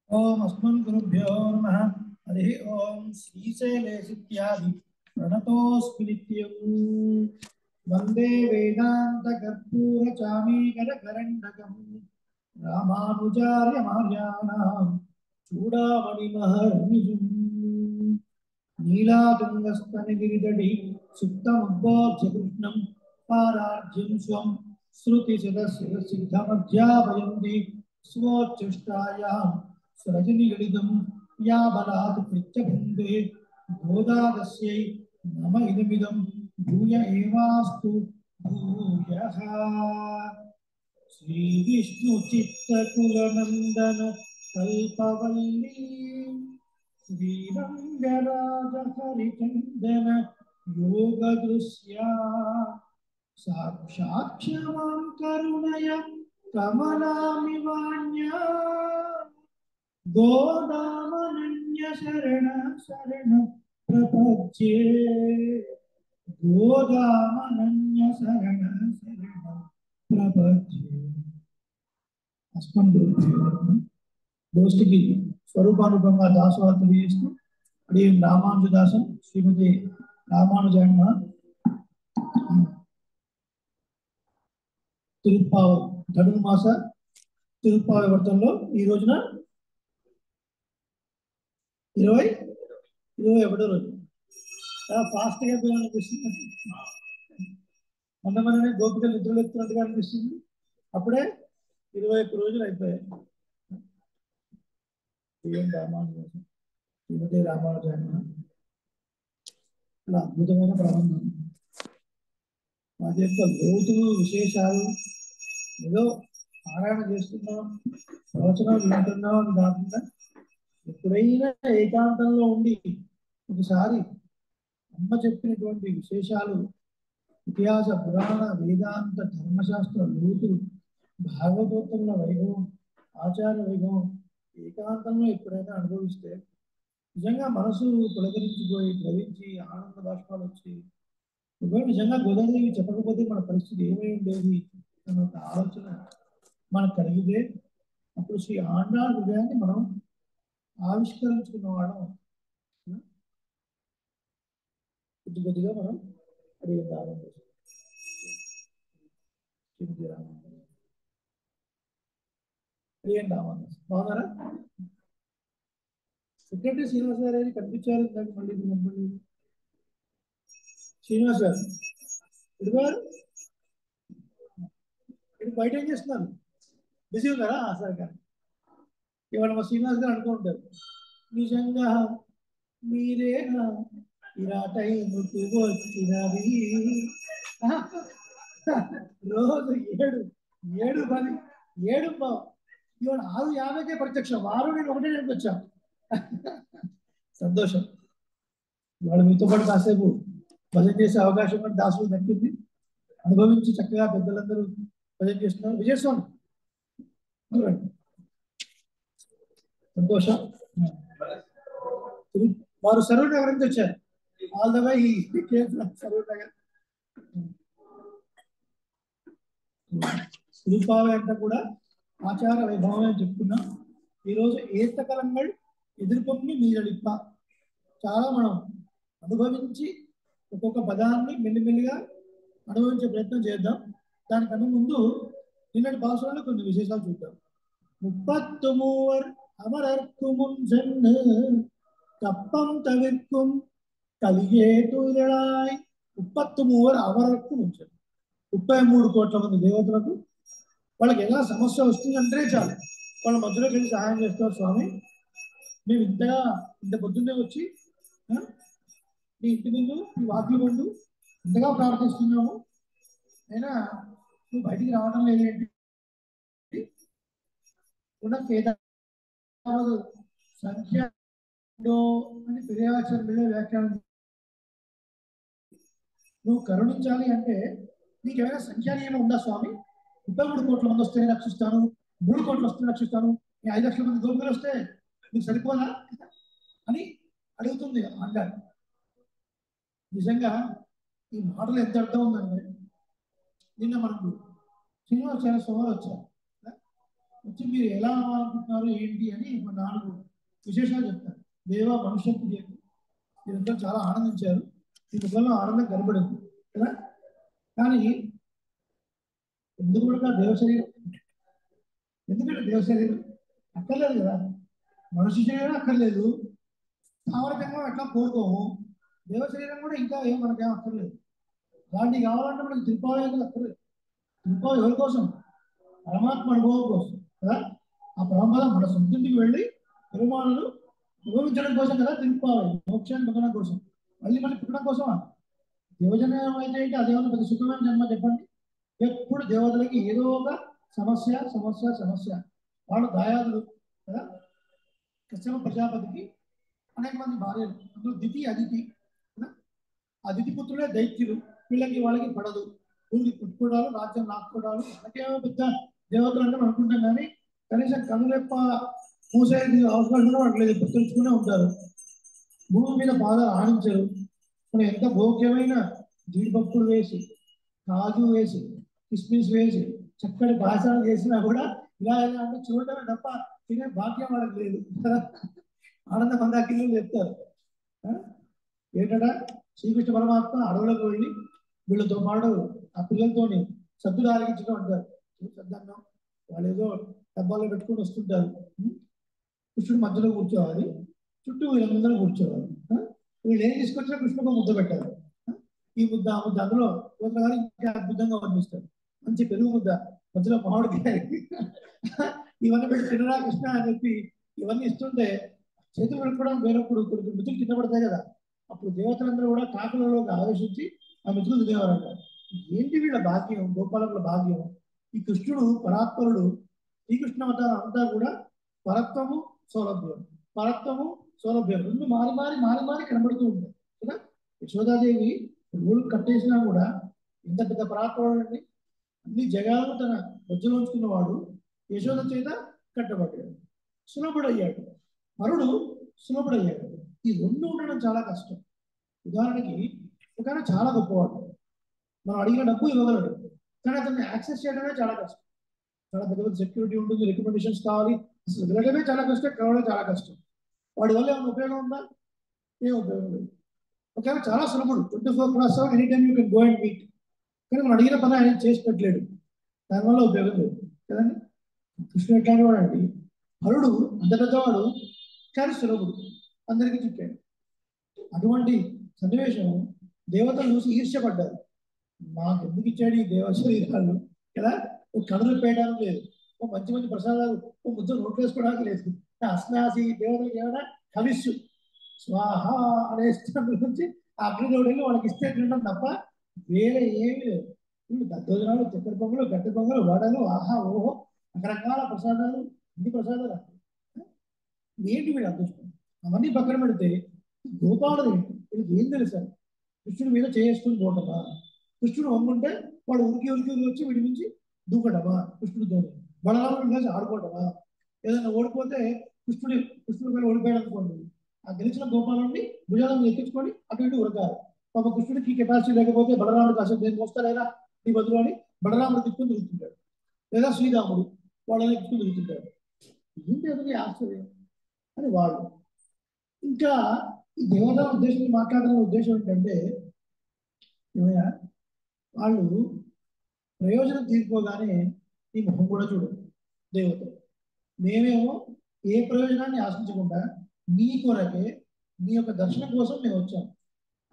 ओम अस्मन् गुरुभ्यो नमः। हरि ओम श्रीशैलेशित्यादि प्रणतोऽस्मि नित्यम्। वन्दे वेदान्तकर्पूरचामीकरकरण्डकम् रामानुजार्यमार्याणाम् चूडामणिमहर्निशम् नीलातुङ्गस्तनगिरितटी सुप्तमुद्बोध्य कृष्णम् पारार्ध्यं स्वं श्रुतिशिरसिद्धमध्यापयन्ति स्वोच्चिष्टायां सृजनिगलितं या बलात् कृत्यभुङ्क्ते गोदादस्यै नम इदमिदं भूय एवास्तु भूयः। श्रीविष्णुचित्तकुलनन्दन कल्पवल्ली श्रीरङ्गराजहरिचन्दन योगदृश्या साक्षात् क्षमां करुणय कमलामिवान्या गोदामनन्य शरण शरण प्रपद्ये गोदामनन्य शरण शरण प्रपद्ये। अस्मन् दोस्तिकी स्वरूपानुपंगा दासवार्तలు చేస్తూ అడి రామానుజదాసం శ్రీమతి రామానుజాయమ్మ తిరుప్పావ ధనుర్మాస తిరుప్పావ వ్రతంలో ఈ రోజున 21వ రోజు ఫాస్ట్ గా అనిపిస్తుంది. మొన్ననే గోపికలు నిద్రలు ఎత్తున్నట్టుగా అనిపిస్తుంది. అప్పుడే 21 రోజులు అయిపోయాయి. రామానుజాసం శ్రీమతి రామానుజాయమ్మ అలా అద్భుతమైన ప్రబంధం. వాటి యొక్క లోతులు విశేషాలు ఏదో పారాయణ చేస్తున్నాం, ప్రవచనం వింటున్నాం అని కాకుండా ఎప్పుడైనా ఏకాంతంలో ఉండి ఒకసారి అమ్మ చెప్పినటువంటి విశేషాలు, ఇతిహాస పురాణ వేదాంత ధర్మశాస్త్ర లోతులు, భాగవతోత్తముల వైభవం, ఆచార్య వైభవం ఏకాంతంలో ఎప్పుడైనా అనుభవిస్తే నిజంగా మనసు పులకరించిపోయి ద్రవించి ఆనంద బాష్పాలు వచ్చి నిజంగా గోదాదేవి చెప్పకపోతే మన పరిస్థితి ఏమై ఉండేది అన్న ఒక ఆలోచన మనకు కలిగితే అప్పుడు శ్రీ ఆండాళ్ హృదయాన్ని మనం ఆవిష్కరించుకున్న వాళ్ళం కొద్ది కొద్దిగా మనం అడిగే దానం బాగున్నారా? సెక్రటరీ శ్రీనివాస్ గారు అని కనిపించారు ఇందాక, మళ్ళీ శ్రీనివాస్ గారు ఇదిగారు ఇది బయట ఏం చేస్తున్నారు? బిజీ ఉన్నారా? సరే కానీ ఇవాళ మా శ్రీనివాస్ గారు అనుకుంటారు, నిజంగా మీరేనా ఇలా టైంకు వచ్చినది. రోజు 7 ఇవాళ 6:50కే ప్రత్యక్షం. వారు నేను 1 వచ్చాను. సంతోషం. ఇవాళ మీతో పాటు కాసేపు భజన చేసే అవకాశం కూడా దాసులు దక్కింది. అనుభవించి చక్కగా పెద్దలందరూ భజన చేస్తున్నారు. విజయస్వామి సంతోషం. వారు సరూర్ నగర్ నుంచి వచ్చారు. All the way Saroor Nagar. Tiruppavai అంతా కూడా ఆచార వైభవమే చెప్తున్నాం. ఈరోజు ఏత్తకలంగల్ ఎదుర్కొన్ని మీరలిప్ప చాలా మనం అనుభవించి ఒక్కొక్క పదాన్ని మెల్లిమెల్లిగా అనుభవించే ప్రయత్నం చేద్దాం. దానికన్నా ముందు నిన్నటి భాషలో కొన్ని విశేషాలు చూద్దాం. 33 அமரர்க்குமுன் சென்று கப்பம் தவிர்க்கும் కలిగేటులై. 33 అమరర్కు ముంచెను. 33 కోట్ల మంది దేవతలకు వాళ్ళకి ఎలా సమస్య వస్తుందంటే చాలు వాళ్ళ మధ్యలోకి వెళ్ళి సహాయం చేస్తారు. స్వామి, మేము ఇంత పొద్దున్నే వచ్చి నీ ఇంటి ముందు నీ వాకిలి ముందు ఇంతగా ప్రార్థిస్తున్నాము, అయినా నువ్వు బయటికి రావడం లేదేంటి? సంఖ్య అని పెరియాచర్ మీద వ్యాఖ్యానం. నువ్వు కరుణించాలి అంటే నీకేమైనా సంఖ్యా నియమం ఉందా స్వామి? 33 కోట్ల మంది వస్తే రక్షిస్తాను, 3 కోట్లు వస్తే రక్షిస్తాను, 5 లక్షల మంది గోపికలు వస్తే నీకు సరిపోదా అని అడుగుతుంది అంటారు. నిజంగా ఈ మాటలు ఎంత అర్థం ఉందంటే, నిన్న మనకు శ్రీనివాసాచార్య స్వామి వచ్చారు. మీరు ఎలా అనుకుంటున్నారు ఏంటి అని 4 విశేషాలు చెప్తారు. దేవ మనుష్య క్రియకు మీరందరూ చాలా ఆనందించారు, ఈ ముఖంలో ఆనందం కనబడింది కదా. కానీ ఎందుకు కూడా దేవ శరీరం, ఎందుకంటే దేవ శరీరం అక్కర్లేదు కదా, మనుష్య శరీరం అక్కర్లేదు, స్థావరకంగా ఎట్లా కోరుకోము, దేవ శరీరం కూడా ఇంకా మనకేం అక్కర్లేదు. వాటిని కావాలంటే మనకి త్రిపావేలు అక్కర్లేదు. త్రిపావు ఎవరి కోసం? పరమాత్మ అనుభవం కోసం కదా. ఆ పరమపదం మన సొంతింటికి వెళ్ళి పెరుమాణులు అనుభవించడం కోసం కదా త్రిపావేలు, మోక్షాన్ని పొందడం కోసం. మళ్ళీ పుట్టడం కోసమా? దేవజనం అయితే ఏంటి, అదేమన్నా పెద్ద సుఖమైన జన్మ చెప్పండి. ఎప్పుడు దేవతలకి ఏదో ఒక సమస్య సమస్య సమస్య. వాళ్ళు దాయాదులు కదా. కశ్యప ప్రజాపతికి అనేక మంది భార్యలు, అందులో దితి అదితి కదా. అదితి పుత్రులే దైత్యులు, వీళ్ళకి వాళ్ళకి పడదు. ఊరికి పుట్టుకోవడాలు, రాజ్యం లాక్కోవడాలు, మనకేమో పెద్ద దేవతలు అంటే మనం అనుకుంటాం, కానీ కనీసం కనులెప్ప మూసేది అవసరం కూడా వాళ్ళకి గుర్తుంచుకునే ఉంటారు. భూమి మీద బాగా ఆడించరు. మనం ఎంత భోగ్యమైన జీడిపప్పులు వేసి, కాజు వేసి, కిస్మిస్ వేసి, చక్కటి భాషలు చేసినా కూడా ఇలా ఇలా అంటే చూడటమే తప్ప తినే భాగ్యం వాళ్ళకి లేదు. ఆనంద మందాకిళ్ళు చెప్తారు ఏంటంటే శ్రీకృష్ణ పరమాత్మ అడవులకు వెళ్ళి వీళ్ళతో పాటు ఆ పిల్లలతోని సద్దులు ఆరగించడం అంటారు. సద్దన్నం వాళ్ళు ఏదో డబ్బాలో పెట్టుకుని వస్తుంటారు. కృష్ణుడు మధ్యలో కూర్చోవాలి, చుట్టూ వీళ్ళ ముందర కూర్చోవాలి. వీళ్ళు ఏం తీసుకొచ్చినా కృష్ణుడు ముద్ద పెట్టాలి. ఈ ముద్ద ఆ ముద్ద అందులో గారు ఇంకా అద్భుతంగా వర్ణిస్తారు. మంచి పెరుగు ముద్ద, మధ్యలో మామిడికాయ, ఇవన్నీ పెట్టి తినరా కృష్ణ అని చెప్పి ఇవన్నీ ఇస్తుంటే చేతులు పెట్టుకోవడం వేరొకడు కొన్ని మిత్రులు కింద పడతాయి కదా. అప్పుడు దేవతలందరూ కూడా కాకులలో ఆలోచించి ఆ మిత్రులు తినేవారంట. ఏంటి వీళ్ళ భాగ్యం, గోపాలకుల భాగ్యం. ఈ కృష్ణుడు పరాత్పరుడు, శ్రీకృష్ణ అవతారం అంతా కూడా పరత్వము సౌలభ్యం, పరత్వము సౌలభ్యం రెండు మారి మారి మారి మారి కనబడుతూ ఉంటాయి కదా. యశోదాదేవి ఊళ్ళు కట్టేసినా కూడా ఇంత పెద్ద పరాత్పరుడు అండి. అన్ని జగాలను తన మధ్యలో ఉంచుకున్నవాడు యశోద చేత కట్టబడ్డాడు, సులభుడయ్యాడు. పరుడు సులభుడయ్యాడు. ఈ రెండు ఉండడం చాలా కష్టం. ఉదాహరణకి ఒక చాలా గొప్పవాడు, మనం అడిగిన డబ్బు ఇవ్వగలడు, కానీ అతన్ని యాక్సెస్ చేయడమే చాలా కష్టం. చాలా పెద్ద పెద్ద సెక్యూరిటీ ఉంటుంది, రికమెండేషన్స్ కావాలి, అసలు వెళ్ళడమే చాలా కష్టం, కలవడం చాలా కష్టం. వాడి వల్ల ఏమైనా ఉపయోగం ఉందా? ఏం ఉపయోగం లేదు. ఒకవేళ చాలా సులభుడు, 24/7 any time you can go and meet, కానీ మనం అడిగిన పని ఆయన చేసి పెట్టలేడు, దానివల్ల ఉపయోగం లేదు కదండి. కృష్ణుడు ఎట్లాంటి వాడు అండి, హరుడు అంత పెద్దవాడు కానీ సులభుడు, అందరికీ చుట్టాడు. అటువంటి సన్నివేశం దేవతలు చూసి ఈర్ష్యపడ్డారు. మాకు ఎందుకు ఇచ్చాడు ఈ దేవ శరీరాలు కదా, ఓ కనులు పేయడానికి లేదు, ఓ మంచి మంచి ప్రసాదాలు, ఓ ముద్ద నోట్లు వేసుకోవడానికి లేదు. అస్నాసి దేవతలకు ఏమైనా కలిస్సు స్వాహ అనే నుంచి ఆ అగ్నిదేవుడిని వాళ్ళకి ఇస్తే తినడం తప్ప వేరే ఏమీ లేదు. వీళ్ళు దద్దోజనాలు, చక్కెర పొంగలు, గట్టి పొంగలు, వడలు, ఆహా ఓహో రకరకాల ప్రసాదాలు, ఇన్ని ప్రసాదాలు. ఏంటి వీడు అదృష్టం. అవన్నీ పక్కన పెడితే గోపాలుడు ఏంటి, వీళ్ళకి ఏం తెలుసా? కృష్ణుడి మీద చేసుకుని పోవటమా, కృష్ణుడు వంగుంటే వాడు ఉరికి ఉరికి ఉరికి వచ్చి వీడి నుంచి దూకటమా, కృష్ణుడితో బలరాముడు కలిసి ఆడుకోవటమా, ఏదైనా ఓడిపోతే కృష్ణుడి మీద ఓడిపోయాడు అనుకోండి, ఆ గెలిచిన గోపాలుడిని భుజాలను ఎక్కించుకొని అటు ఇటు ఉరకాలి. పాప కృష్ణుడికి కెపాసిటీ లేకపోతే బలరాముడు కాసేపు దేనికి వస్తాడైనా నీ బదులు అని బలరాముడు తిప్పుకొని తిరుగుతుంటాడు, లేదా శ్రీరాముడు వాళ్ళని ఎక్కించుకుని తిరుగుతుంటాడు. ఏంటి అతని ఆశ్చర్యం అని వాళ్ళు. ఇంకా ఈ దేవత ఉద్దేశం మాట్లాడుతున్న ఉద్దేశం ఏంటంటే, ఏమయ్యా వాళ్ళు ప్రయోజనం తీసుకోగానే ఈ ముఖం కూడా చూడదు దేవత. మేమేమో ఏ ప్రయోజనాన్ని ఆశించకుండా నీ కొరకే, నీ యొక్క దర్శనం కోసం మేము వచ్చాం.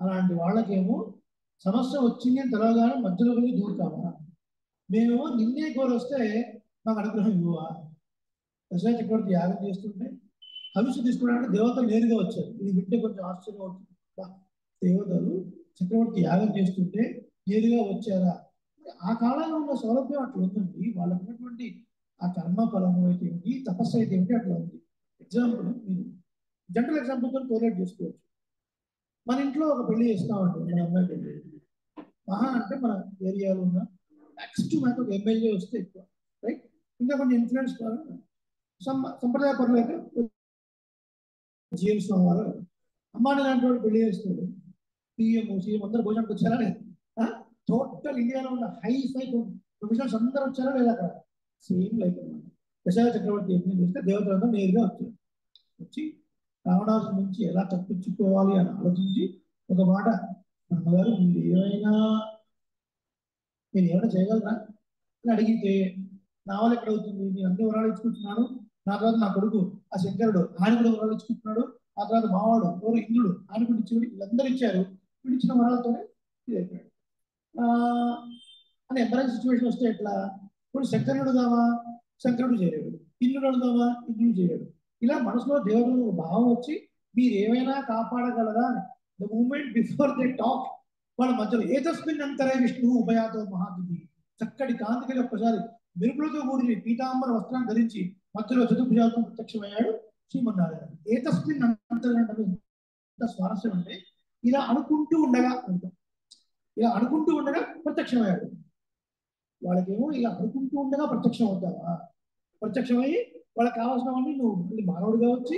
అలాంటి వాళ్ళకేమో సమస్య వచ్చింది అని తెలవగానే మధ్యలో వెళ్ళి దూరుతామా? మేమేమో నిన్నే కోరొస్తే మాకు అనుగ్రహం ఇవ్వవా? దశరథ చక్రవర్తి యాగం చేస్తుంటే హవిస్సు తీసుకోవడానికి దేవతలు నేరుగా వచ్చారు. ఇది వింటే కొంచెం ఆశ్చర్యం అవుతుంది. దేవతలు చక్రవర్తి యాగం చేస్తుంటే నేరుగా వచ్చారా? ఆ కాలంలో ఉన్న సౌలభ్యం అట్లా ఉందండి. వాళ్ళకు ఉన్నటువంటి ఆ కర్మ ఫలము అయితే ఏంటి, తపస్సు అయితే ఏంటి అట్లా ఉంది. ఎగ్జాంపుల్ మీరు జనరల్ ఎగ్జాంపుల్తో కోరిలేట్ చేసుకోవచ్చు. మన ఇంట్లో ఒక పెళ్లి చేస్తామండి, మన అమ్మాయి పెళ్లి మహా అంటే మన ఏరియాలో ఉన్న నెక్స్ట్ మనకు ఒక ఎమ్మెల్యే వస్తే ఎక్కువ, రైట్? ఇంకా కొంచెం ఇన్ఫ్లుయెన్స్ కావాలి, సంప్రదాయ పనులు అయితే జీఎం వారు అమ్మాని లాంటి వాడు పెళ్లి చేస్తాడు. పిఎం సీఎం అందరూ భోజనానికి వచ్చారా లేదు? టోటల్ ఇండియాలో ఉన్న హై ఫై ప్రొఫెషనల్స్ అందరూ వచ్చారా లేదా? అక్కడ సేమ్ లైఫ్ అన్నమాట. దశరథ చక్రవర్తి యజ్ఞం చేస్తే దేవతలంతా నేరుగా వచ్చారు. వచ్చి రావణాసుడి నుంచి ఎలా తప్పించుకోవాలి అని ఆలోచించి ఒక మాట, అమ్మగారు మీరు ఏమైనా చేయగలరా అని అడిగితే, నా వల్ల ఎక్కడ అవుతుంది, నేను అన్ని వరాలు ఇచ్చుకుంటున్నాను, నా తర్వాత నా కొడుకు ఆ శంకరుడు ఆయన కూడా వరాలు ఇచ్చుకుంటున్నాడు, ఆ తర్వాత మావాడు ఎవరు ఇంద్రుడు ఆయన కూడా ఇచ్చి వీళ్ళందరూ ఇచ్చారు, వీళ్ళు ఇచ్చిన వరాలతోనే ఇది అయిపోయాడు అని ఎంబరెన్స్ సిచ్యువేషన్ వస్తే ఎట్లా? ఇప్పుడు శంకరుడు కావా, శంకరుడు చేయలేడు, ఇంద్రుడు అడుగుదామా, ఇంద్రుడు చేయలేడు. ఇలా మనసులో దేవతలకు భావం వచ్చి మీరు ఏమైనా కాపాడగలరా అని the moment before they talk వాళ్ళ మధ్యలో ఏతస్మిన్ అంతరే విష్ణు ఉభయాతో మహాదివి చక్కటి కాంతికి ఒక్కసారి మెరుపులతో కూడిన పీతాంబర వస్త్రాన్ని ధరించి మధ్యలో చతుర్భుజాలతో ప్రత్యక్షమయ్యాడు శ్రీమన్నారాయణ. ఏతస్మిన్ అంతరే ఎంత స్వారస్యం అంటే ఇలా అనుకుంటూ ఉండగా ఇలా అనుకుంటూ ఉండగా ప్రత్యక్షమయ్యాడు. వాళ్ళకేమో ఇలా అనుకుంటూ ఉండగా ప్రత్యక్షం అవుతావా, ప్రత్యక్షమై వాళ్ళకి కావాల్సినవన్నీ నువ్వు మళ్ళీ మానవుడిగా వచ్చి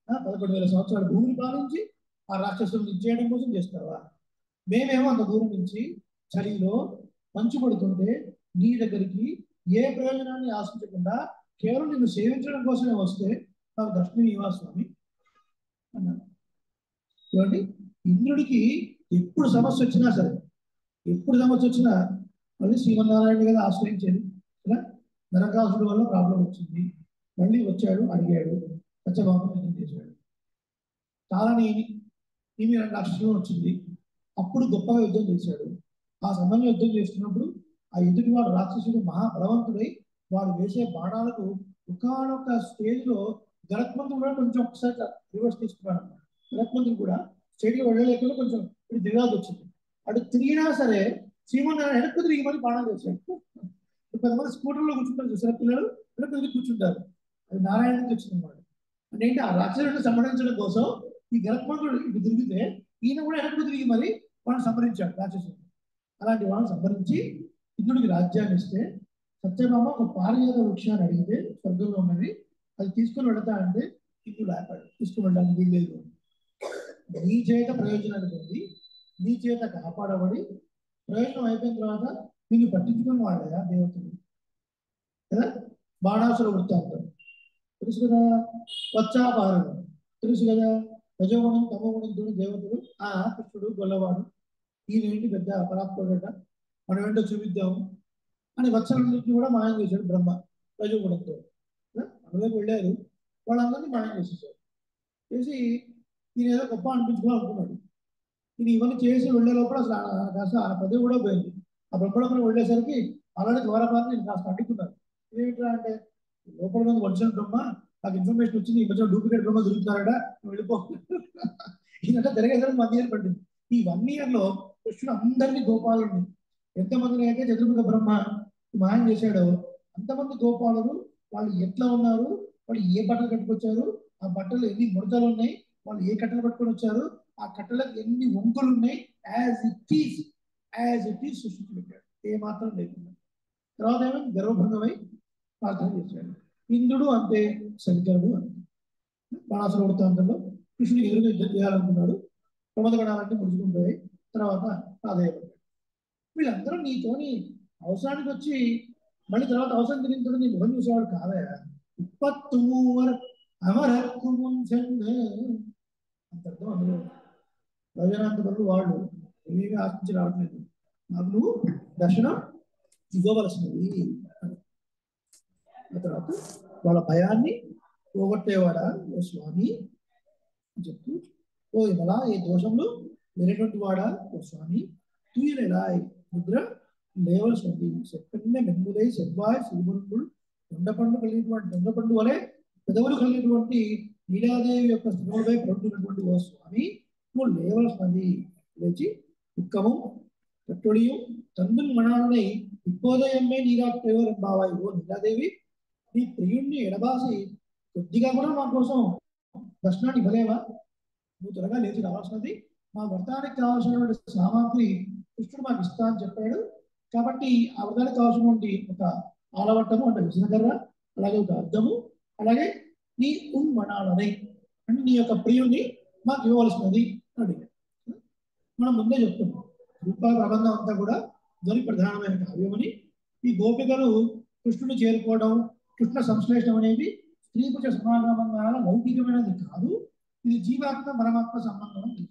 11,000 సంవత్సరాల భూమిని పాలించి ఆ రాక్షసులను ఇచ్చేయడం కోసం చేస్తావా? మేమేమో అంత దూరం నుంచి చలిలో మంచు పడుతుంటే నీ దగ్గరికి ఏ ప్రయోజనాన్ని ఆశించకుండా కేవలం నిన్ను సేవించడం కోసమే వస్తే నాకు దర్శనం ఇవ్వ స్వామి అన్నాడు. ఏమండి, ఇంద్రుడికి ఎప్పుడు సమస్య వచ్చినా సరే, ఎప్పుడు సమస్య వచ్చినా మళ్ళీ శ్రీమన్నారాయణ కదా ఆశ్రయించేది. ఇలా నరకాసుడు వల్ల ప్రాబ్లం వచ్చింది, మళ్ళీ వచ్చాడు, అడిగాడు, సత్యభామం యుద్ధం చేశాడు. కాలని ఈమె 2 లక్షలు వచ్చింది, అప్పుడు గొప్పగా యుద్ధం చేశాడు. ఆ సమయంలో యుద్ధం చేస్తున్నప్పుడు ఆ ఎదుటి వాడు రాక్షసుడు మహాబలవంతుడై వాడు వేసే బాణాలకు ఒకనొక స్టేజ్ లో గరత్మంతుడు కూడా కొంచెం ఒకసారి రివర్స్ తీసుకున్నాడు. గరత్మంతుడు కూడా స్టేజ్ లో వెళ్ళలేకుండా కొంచెం ఇప్పుడు దిగాల్సి వచ్చింది. అటు తిరిగినా సరే శ్రీమన్నారాయణ వెనక్కు తిరిగి మరి బాణాలు చేశాడు. కొంతమంది స్కూటర్లో కూర్చుంటారు చూసారా పిల్లలు, వెనక్కు తిరిగి కూర్చుంటారు, అది నారాయణ నుంచి వచ్చిందన్నమాట. అంటే ఏంటి, ఆ రాక్షసుడిని సంహరించడం కోసం ఈ గరత్మంతుడు ఇటు తిరిగితే ఈయన కూడా వెనక్కు తిరిగి మరి వాళ్ళని సంహరించాడు రాక్షసుడు. అలాంటి వాళ్ళని సంహరించి ఇంద్రుడికి రాజ్యాన్ని ఇస్తే సత్యభామ ఒక పారిజాత వృక్షాన్ని అడిగితే స్వర్గంలో ఉన్నది, అది తీసుకుని వెళతా అంటే ఇంద్రుడు ఆపాడు, తీసుకుని వెళ్ళడానికి వీల్లేదు. నీ చేత ప్రయోజనాన్ని పొంది నీ చేత కాపాడబడి ప్రయోజనం అయిపోయిన తర్వాత నిన్ను పట్టించుకుని వాళ్ళయా దేవతలు కదా. బాణాసుర వృత్తాంతం తెలుసు కదా, వచ్చాపారణం తెలుసు కదా, రజోగుణం తమోగుణంతో దేవతలు కృష్ణుడు గొల్లవాడు, ఈయనేంటి పెద్ద పరాత్పడట, మనం ఏంటో చూపిద్దాము అని వత్సలన్నింటినీ కూడా మాయం చేశాడు బ్రహ్మ రజోగుణంతో. అందులోకి వెళ్ళారు, వాళ్ళందరినీ మాయం చేసేసాడు. చేసి ఈయన ఏదో గొప్ప అనిపించుకోవాలనుకున్నాడు. ఈయన ఇవన్నీ చేసి వెళ్ళే లోపల అసలు కాస్త ఆ పదవి కూడా పోయింది. ఆ బ్రహ్మలోకం వెళ్ళేసరికి అలాంటి ద్వారపాలని నేను కాస్త అడ్డుకున్నాను. ఏంటంటే అంటే లోపల మంది ఒరిజినల్ బ్రహ్మ, నాకు ఇన్ఫర్మేషన్ వచ్చింది ఈ మధ్య డూప్లికేట్ బ్రహ్మ దొరుకుతున్నారట, వెళ్ళిపో. ఈయనంటే తిరగేసరికి 1 year పట్టింది. ఈ 1 year లో కృష్ణుడు అందరినీ గోపాలని ఎంతమందిని అయితే చతుర్ముఖ బ్రహ్మ మాయం చేశాడో అంతమంది గోపాలులు వాళ్ళు ఎట్లా ఉన్నారు, వాళ్ళు ఏ బట్టలు కట్టుకొచ్చారు, ఆ బట్టలు ఎన్ని ముడతలు ఉన్నాయి, వాళ్ళు ఏ కట్టలు పట్టుకొని వచ్చారు, ఆ కట్టలకు ఎన్ని వంకులు ఉన్నాయి, యాజ్ ఇట్ ఈస్ సృష్టించి పెట్టాడు, ఏ మాత్రం లేకుండా. తర్వాత ఏమో గర్వభంగమై ప్రార్థన చేశాడు. ఇంద్రుడు అంతే, శంకరుడు అంతే. బాణాసుర వృత్తాంతంలో కృష్ణుడు ఎదురుగా యుద్ధం చేయాలనుకున్నాడు, ప్రమదగణాలన్నీ ముడుచుకుంటాయి, తర్వాత ఆదాయపడ్డాడు. వీళ్ళందరూ నీతోని అవసరానికి వచ్చి మళ్ళీ తర్వాత అవసరం తిరిగి నీ ముఖం చూసేవాడు కాదా. 33 అమరకు అంత అర్థం అందులో. ప్రయోజనాంతరులు వాళ్ళు ఏమీ ఆశించి రావట్లేదు, నాకు నువ్వు దర్శనం ఇవ్వవలసినది. ఆ తర్వాత వాళ్ళ భయాన్ని పోగొట్టేవాడా ఓ స్వామి అని చెప్తూ, ఓ ఇమలా ఏ దోషంలో లేనటువంటి వాడా ఓ స్వామి, తూయలేలా నిద్ర లేవలసింది, చెప్పిన మెన్నులై సెవ్వాయ్ శ్రీమురుడు దొండపండు కలిగినటువంటి దొండపండు వలె పెదవులు కలిగినటువంటి నీలాదేవి యొక్క స్థితిపై పడుతున్నటువంటి ఓ స్వామి, నువ్వు లేవలసినది. లేచి దుఃఖము కట్టొడియు తండ్రి మనాలని ఇప్పోదయమే నీరాట్టేవారు బావాయి, ఓ నీలాదేవి నీ ప్రియుణ్ణి ఎడబాసి కొద్దిగా కూడా మా కోసం దర్శనాన్ని ఇవ్వలేవా, నువ్వు త్వరగా లేచి రావాల్సినది, మా వ్రతానికి కావాల్సినటువంటి సామాగ్రి కృష్ణుడు మాకు ఇస్తా అని చెప్పాడు. కాబట్టి ఆ వ్రతానికి కావాల్సినటువంటి ఒక ఆలవట్టము అంటే విజయనగర, అలాగే ఒక అర్థము, అలాగే నీ ఉన్మణాలని అంటే నీ యొక్క ప్రియుణ్ణి మాకు ఇవ్వవలసినది అని అడిగాడు. మనం ముందే చెప్తున్నాం, రూపా ప్రబంధం అంతా కూడా ధ్వని ప్రధానమైన కావ్యమని. ఈ గోపికలు కృష్ణుని చేరుకోవడం, కృష్ణ సంశ్లేషణం అనేది స్త్రీ పురుష సమాగమంగా లౌకికమైనది కాదు, ఇది జీవాత్మ పరమాత్మ సంబంధం అని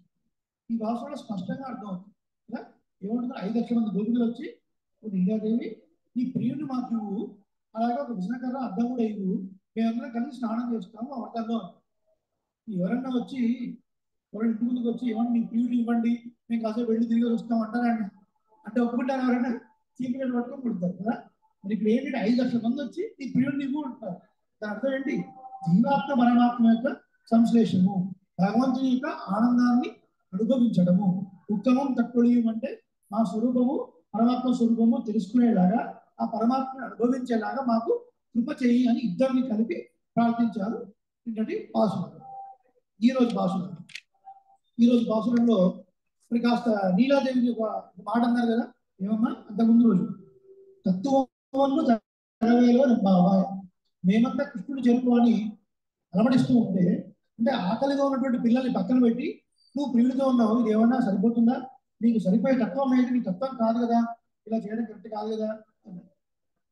ఈ భాషలో స్పష్టంగా అర్థమవుతుంది కదా. ఏమంటున్నారు, 5 లక్షల మంది గోపికలు వచ్చి నీలాదేవి నీ ప్రియుని మాకు ఇవ్వు, అలాగే ఒక విజయకర్ర అర్థం కూడా ఇవ్వు, మేమందరం కలిసి స్నానం చేస్తాము అర్థంలో. ఎవరన్నా వచ్చి ఎవరైనా ఇంటి ముందుకు వచ్చి ఏమన్నా నీ ప్రియుడు ఇవ్వండి మేము కాసేపు వెళ్ళి తిరిగి వస్తాం అంటారండి, అంటే ఒప్పుకుంటారు ఎవరైనా? చీకటి పట్టుకొని పుడతారు కదా. మరి ఇప్పుడు ఏంటంటే 5 లక్షల మంది వచ్చి నీ ప్రియుడిని ఇవ్వు అంటారు. దాని అర్థం ఏంటి? జీవాత్మ పరమాత్మ యొక్క సంశ్లేషము, భగవంతుని యొక్క ఆనందాన్ని అనుభవించడము. ఉత్తమం తక్కువ అంటే మా స్వరూపము పరమాత్మ స్వరూపము తెలుసుకునేలాగా, ఆ పరమాత్మను అనుభవించేలాగా మాకు కృప చేయి అని ఇద్దరిని కలిపి ప్రార్థించారు. ఏంటంటే పాసురం. ఈరోజు పాసురంలో మరి కాస్త నీలాదేవి ఒక మాట అన్నారు కదా, ఏమమ్మా అంతకుముందు రోజు తత్వమును జరవేలో బాబాయ్, మేమంతా కృష్ణుడు చెరుపు అని అలమడిస్తూ ఉంటే, అంటే ఆకలిగా ఉన్నటువంటి పిల్లల్ని పక్కన పెట్టి నువ్వు ప్రియుడితో ఉన్నావు, ఇది ఏమన్నా సరిపోతుందా? నీకు సరిపోయే తత్వం ఏంటి? నీ తత్వం కాదు కదా, ఇలా చేయడం కరెక్ట్ కాదు కదా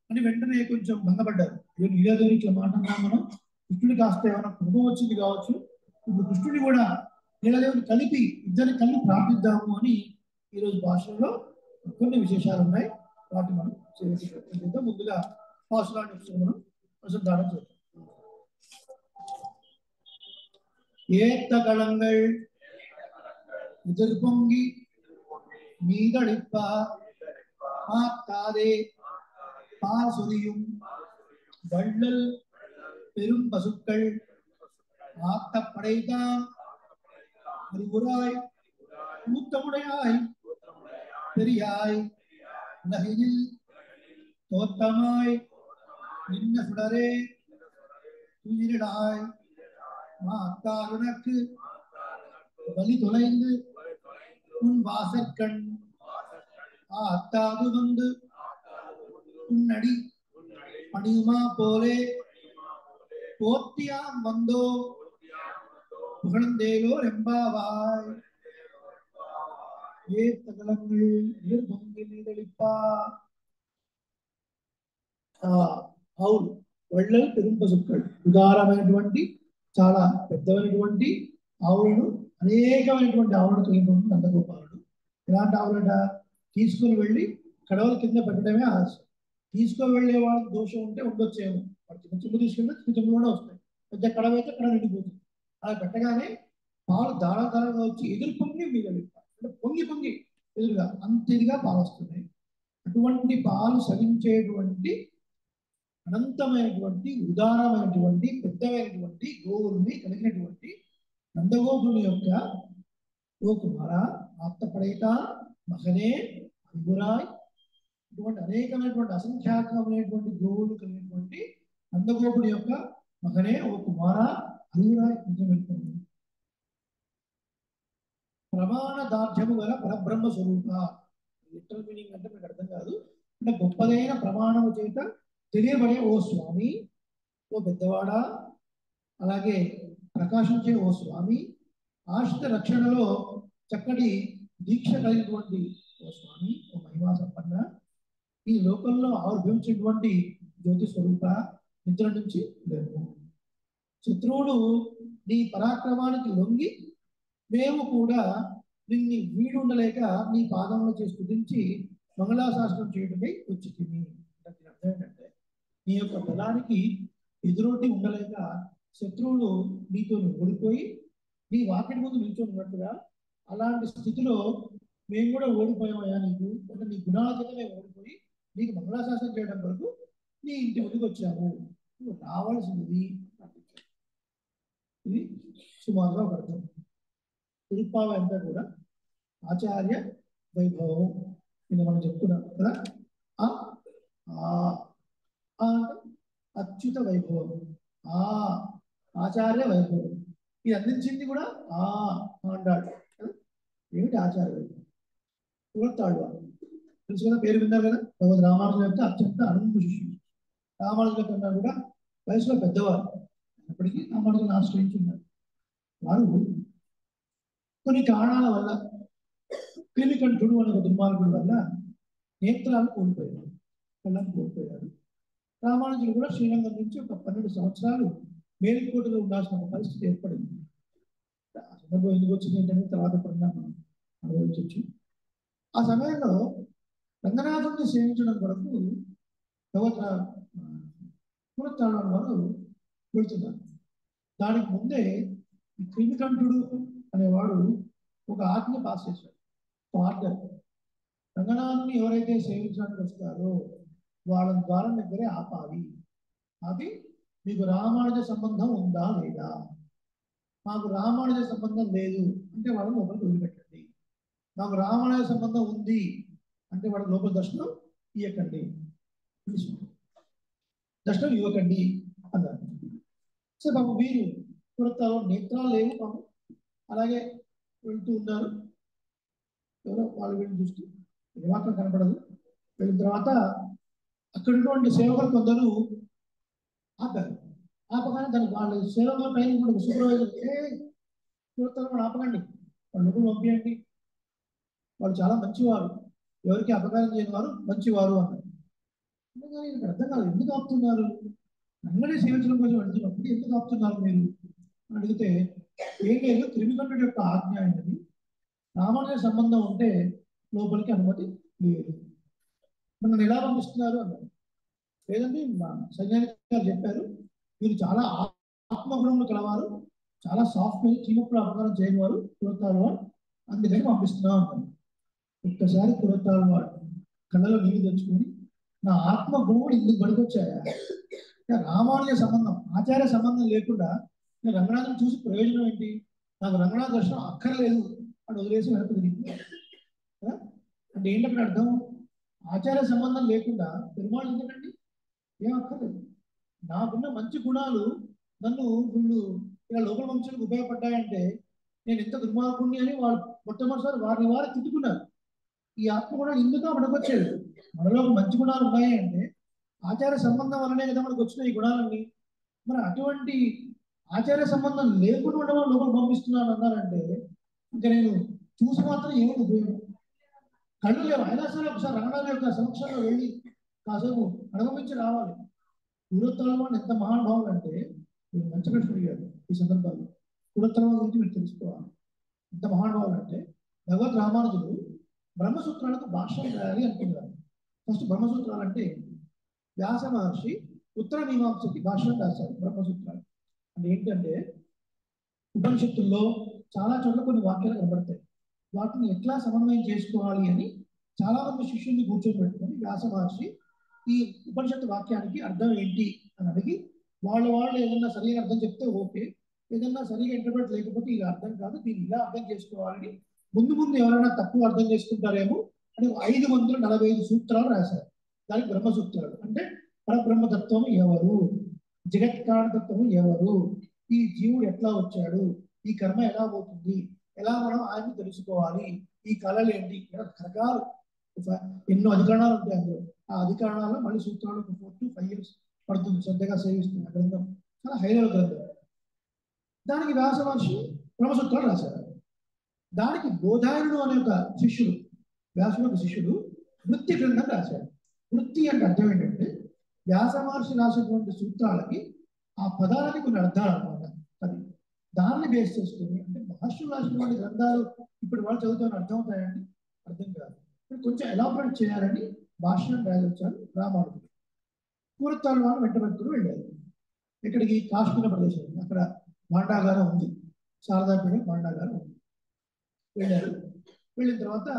అని వెంటనే కొంచెం భంగపడ్డారు. నీలాదేవి ఇట్లా మాట అన్నాం మనం, కృష్ణుడి కాస్త ఏమైనా కోపం వచ్చింది కావచ్చు, ఇప్పుడు కృష్ణుడిని కూడా నీలాదేవిని కలిపి ఇద్దరిని కలిపి ప్రార్థిద్దాము అని ఈరోజు భాషలో కొన్ని విశేషాలు ఉన్నాయి. వాటి మనం చేద్దాం. ముందుగా పాసురాన్ని మనం ప్రసిద్ధానం చేద్దాం. ஏத்தகளங்கள் எதிர்பொங்கி மீதளிப்ப மாத்தாதே பால் சொரியும் வள்ளல் பெரும் பசுக்கள் ஆத்த படைத்தான் அறிவுராய் மூத்தமுடையாய் பெரியாய் உலகினில் தோற்றமாய் நின்ன சுடரே துயிரிடாய் மாத்தாருனக்கு வலி தொலைந்து உன் வாசற்கண் ஆத்தாது வந்து உன்னடி பணியுமா போலே போத்தியாம் வந்தோ புகழ்ந்தேலோ ரெம்பாவாய் ஏத்தகளங்கள் நீர்பொங்கி நீடளிப்பா. అవును, వళ్ళల్ పెరుంపసుక్కల్ ఉదారమైనటువంటి చాలా పెద్దమైనటువంటి ఆవులను, అనేకమైనటువంటి ఆవులను కలిగినటువంటి నందగోపాలుడు. ఎలాంటి ఆవులట? తీసుకుని వెళ్ళి కడవల కింద పెట్టడమే ఆలస్యం. తీసుకొని వెళ్ళే వాళ్ళకి దోషం ఉంటే ఉండొచ్చేమో, చిన్న చిన్న తీసుకెళ్ళి చిన్న చిన్న కూడా వస్తాయి, పెద్ద కడవ అయితే కడ నిండిపోతుంది. అలా పెట్టగానే పాలు ధారాధారంగా వచ్చి ఎదురు పొంగి మీద అంటే పొంగి పొంగి ఎదురుగా అంత ఇదిగా పాలు వస్తున్నాయి. అటువంటి పాలు సగించేటువంటి అనంతమైనటువంటి ఉదారమైనటువంటి పెద్దమైనటువంటి గోవుల్ని కలిగినటువంటి నందగోపుని యొక్క ఓ కుమార ఆప్తపడైత మగనే అంగురాయ్, ఇటువంటి అనేకమైనటువంటి అసంఖ్యాకమైనటువంటి గోవులు కలిగినటువంటి నందగోపుని యొక్క మగనే ఓ కుమార అంగురాయ్. నిజమైనటువంటి ప్రమాణ దార్ఢ్యము గల పరబ్రహ్మ స్వరూప. లిటరల్ మీనింగ్ అంటే మీకు అర్థం కాదు, అంటే గొప్పదైన ప్రమాణము చేత తెలియబడే ఓ స్వామి, ఓ పెద్దవాడా, అలాగే ప్రకాశించే ఓ స్వామి, ఆశ్రిత రక్షణలో చక్కటి దీక్ష కలిగినటువంటి ఓ స్వామి, ఓ మహిమా సంపన్న, ఈ లోకంలో ఆవిర్భవించినటువంటి జ్యోతి స్వరూప, నిద్ర నుంచి లేవు. శత్రువుడు నీ పరాక్రమానికి లొంగి మేము కూడా నిన్ను వీడు ఉండలేక నీ పాదంలో చేసి స్తుతించి మంగళాశాసనం చేయడమే వచ్చి తిని. అర్థం ఏంటంటే నీ యొక్క బలానికి ఎదురొడ్డి ఉండలేక శత్రువులు నీతో ఓడిపోయి నీ వాకిటి ముందు నిల్చొని ఉన్నట్టుగా, అలాంటి స్థితిలో మేము కూడా ఓడిపోయామయ్యా, నీకు అంటే నీ గుణాల చేత మేము ఓడిపోయి నీకు మంగళాశాసనం చేయడం వరకు నీ ఇంటి ముందుకు వచ్చాము, నువ్వు రావాల్సినది. ఇది సుమారుగా ఒక అర్థం. తిరుప్పావ అంతా కూడా ఆచార్య వైభవం ఇది మనం చెప్పుకున్నాం కదా. అచ్యుత వైభవం, ఆచార్య వైభవం, ఇది అందించింది కూడా అంటాడు. ఏమిటి ఆచార్య వైభవం? పురతాడు తెలుసు కదా, పేరు విన్నారు కదా. భగవద్ రామానుజుల యొక్క అత్యంత అనంత శిష్యుడు. రామానుజుల కన్నా కూడా వయసులో పెద్దవారు, అప్పటికీ రామానుజులను ఆశ్రయించున్నారు. వారు కొన్ని కారణాల వల్ల క్రిమికంఠుడు అనే ఒక దుర్మార్గుడి వల్ల నేత్రాలు కోల్పోయారు, కళ్ళను కోల్పోయారు. రామానుజులు కూడా శ్రీరంగం నుంచి ఒక 12 సంవత్సరాలు మేలుకోటలో ఉండాల్సిన ఒక పరిస్థితి ఏర్పడింది. ఆ సందర్భం ఎందుకు వచ్చింది ఏంటంటే తర్వాత పరిణామం అనుభవించవచ్చు. ఆ సమయంలో రంగనాథుని సేవించడం కొరకు పునఃతాళం వారు వెళ్తున్నారు. దానికి ముందే క్రిమికంఠుడు అనేవాడు ఒక ఆజ్ఞ పాస్ చేశాడు. ఆర్డర్, రంగనాథుని ఎవరైతే సేవించడానికి వస్తారో వాళ్ళ ద్వారం దగ్గరే ఆపాలి. అది మీకు రామానుజ సంబంధం ఉందా లేదా, మాకు రామానుజ సంబంధం లేదు అంటే వాళ్ళని లోపలికి వదిలిపెట్టండి, మాకు రామానుజ సంబంధం ఉంది అంటే వాళ్ళ లోపల దర్శనం ఇవ్వకండి, దర్శనం ఇవ్వకండి అన్నారు. సో పాపం వీరు పురతాలో నేత్రాలు లేవు, పాపం అలాగే వెళ్తూ ఉన్నారు. ఎవరో వాళ్ళు వీళ్ళు చూస్తూ ఇది మాత్రం కనపడదు. వెళ్ళిన తర్వాత అక్కడ ఉన్నటువంటి సేవకులు కొందరు ఆపారు. ఆపగానే దానికి వాళ్ళ సేవకుల పైన కూడా సూపర్వైజర్ పురతాలను ఆపకండి, వాళ్ళు లోపల పంపించండి, వాళ్ళు చాలా మంచివారు, ఎవరికి అపకారం చేయని వారు మంచివారు అన్నారు. అందుకని ఇక్కడ అర్థం కాదు, ఎందుకు ఆపుతున్నారు, రంగని సేవించడం కోసం వెళ్తున్నప్పుడు ఎందుకు ఆపుతున్నారు మీరు అని అడిగితే, ఏం లేదు, క్రిమికంఠుడి యొక్క ఆజ్ఞ అయినది, రామానుజ సంబంధం ఉంటే లోపలికి అనుమతి లేదు, మనల్ని ఎలా పంపిస్తున్నారు అన్నారు. లేదండి సైన్యానికి గారు చెప్పారు, మీరు చాలా ఆత్మగుణంలో కలవారు, చాలా సాఫ్ట్వేర్ చీమప్పుడు అపకారం చేయని వారు పురతాలు వారు, అందుకని పంపిస్తున్నాం అన్నారు. ఒక్కసారి పురతాలు వాడు కళ్ళలో నీళ్ళు తెచ్చుకొని, నా ఆత్మ గుణములు ఇందుకు పడికొచ్చాయా, రామానుజ సంబంధం ఆచార్య సంబంధం లేకుండా నేను రంగనాథుని చూసి ప్రయోజనం ఏంటి, నాకు రంగనాథ దర్శనం అక్కర్లేదు అని వదిలేసి వెనక్కి తిరిగి అంటే ఏంటి అక్కడ అర్థం, ఆచార్య సంబంధం లేకుండా పెరుమాళ్ళు ఎందుకండి, ఏం అక్కర్లేదు, నాకున్న మంచి గుణాలు నన్ను వీళ్ళు ఇలా లోపల వంశాలకు ఉపయోగపడ్డాయంటే నేను ఎంత దుర్మార్గుణ్ణి అని వాళ్ళు మొట్టమొదటిసారి వారిని వారు తిట్టుకున్నారు. ఈ ఆత్మ గుణాలు ఎందుకు మనకు వచ్చేది, మనలో మంచి గుణాలు ఉన్నాయి అంటే ఆచార్య సంబంధం వల్లనే కదా మనకు వచ్చిన ఈ గుణాలన్నీ. మరి అటువంటి ఆచార్య సంబంధం లేకుండా ఉండడం లోపల పంపిస్తున్నాను అన్నారంటే ఇంకా నేను చూసి మాత్రం ఏమిటి ఉపయోగం, కళ్ళు లేవు అయినా సరే ఒకసారి రంగనాథ్ యొక్క సమక్షంలో వెళ్ళి కాసేపు అనుభవించి రావాలి. పురత్తలవాడు ఎంత మహానుభావులు అంటే, మీరు మంచి ప్రశ్న అడిగారు ఈ సందర్భంలో, పురత్తలవాడు గురించి మీరు తెలుసుకోవాలి. ఎంత మహానుభావులు అంటే భగవద్ రామానుజులు బ్రహ్మసూత్రాలకు భాష్యం రాయాలి అనుకున్నారు. ఫస్ట్ బ్రహ్మసూత్రాలు అంటే వ్యాస మహర్షి ఉత్తర మీమాంసకి భాష్యం రాశారు. బ్రహ్మసూత్రాలు అంటే ఏంటంటే ఉపనిషత్తుల్లో చాలా చోట్ల కొన్ని వాక్యాలు కనబడతాయి, వాటిని ఎట్లా సమన్వయం చేసుకోవాలి అని చాలా మంది శిష్యుల్ని కూర్చోబెట్టుకొని వ్యాస మహర్షి ఈ ఉపనిషత్తు వాక్యానికి అర్థం ఏంటి అని అడిగి వాళ్ళు ఏదన్నా సరిగా అర్థం చెప్తే ఓకే, ఏదన్నా సరిగా ఇంటర్ప్రెట్ లేకపోతే ఇలా అర్థం కాదు, దీన్ని ఇలా అర్థం చేసుకోవాలని ముందు ఎవరైనా తక్కువ అర్థం చేసుకుంటారేమో అని 545 సూత్రాలు రాశారు. దానికి బ్రహ్మసూత్రాలు అంటే పరబ్రహ్మతత్వం ఎవరు, జగత్ కారణతత్వం ఎవరు, ఈ జీవుడు ఎట్లా వచ్చాడు, ఈ కర్మ ఎలా పోతుంది, ఎలా మనం ఆయన్ని తెలుసుకోవాలి, ఈ కళలు ఏంటి, రకరకాలు ఎన్నో అధికరణాలు ఉంటాయి. అందులో ఆ అధికరణాల్లో మళ్ళీ సూత్రాలు 4 to 5 years పడుతుంది శ్రద్ధగా సేవిస్తుంది. ఆ గ్రంథం చాలా హైలెవెల్ గ్రంథం. దానికి వ్యాస మహర్షి బ్రహ్మసూత్రాలు రాశారు. దానికి బోధాయనుడు అనే ఒక శిష్యుడు, వ్యాసుడు ఒక శిష్యుడు వృత్తి గ్రంథం రాశాడు. వృత్తి అంటే అర్థం ఏంటంటే వ్యాస మహర్షి రాసినటువంటి సూత్రాలకి ఆ పదాలకి కొన్ని అర్థాలు అనమాట. అది దాన్ని బేస్ చేసుకుని, అంటే మహర్షులు రాసినటువంటి గ్రంథాలు ఇప్పుడు వాళ్ళు చదువుతామని అర్థం అవుతాయండి, అర్థం కాదు, కొంచెం ఎలాబరేట్ చేయాలని భాష్యం రాయొచ్చారు రామానుజుడు. పూర్వతాలు వాళ్ళు వెంట పెట్టుకుని వెళ్ళారు. ఇక్కడికి కాశ్మీర ప్రదేశం, అక్కడ భాండాగారం ఉంది, శారదాపీఠం భాండాగారం ఉంది. వెళ్ళారు. వెళ్ళిన తర్వాత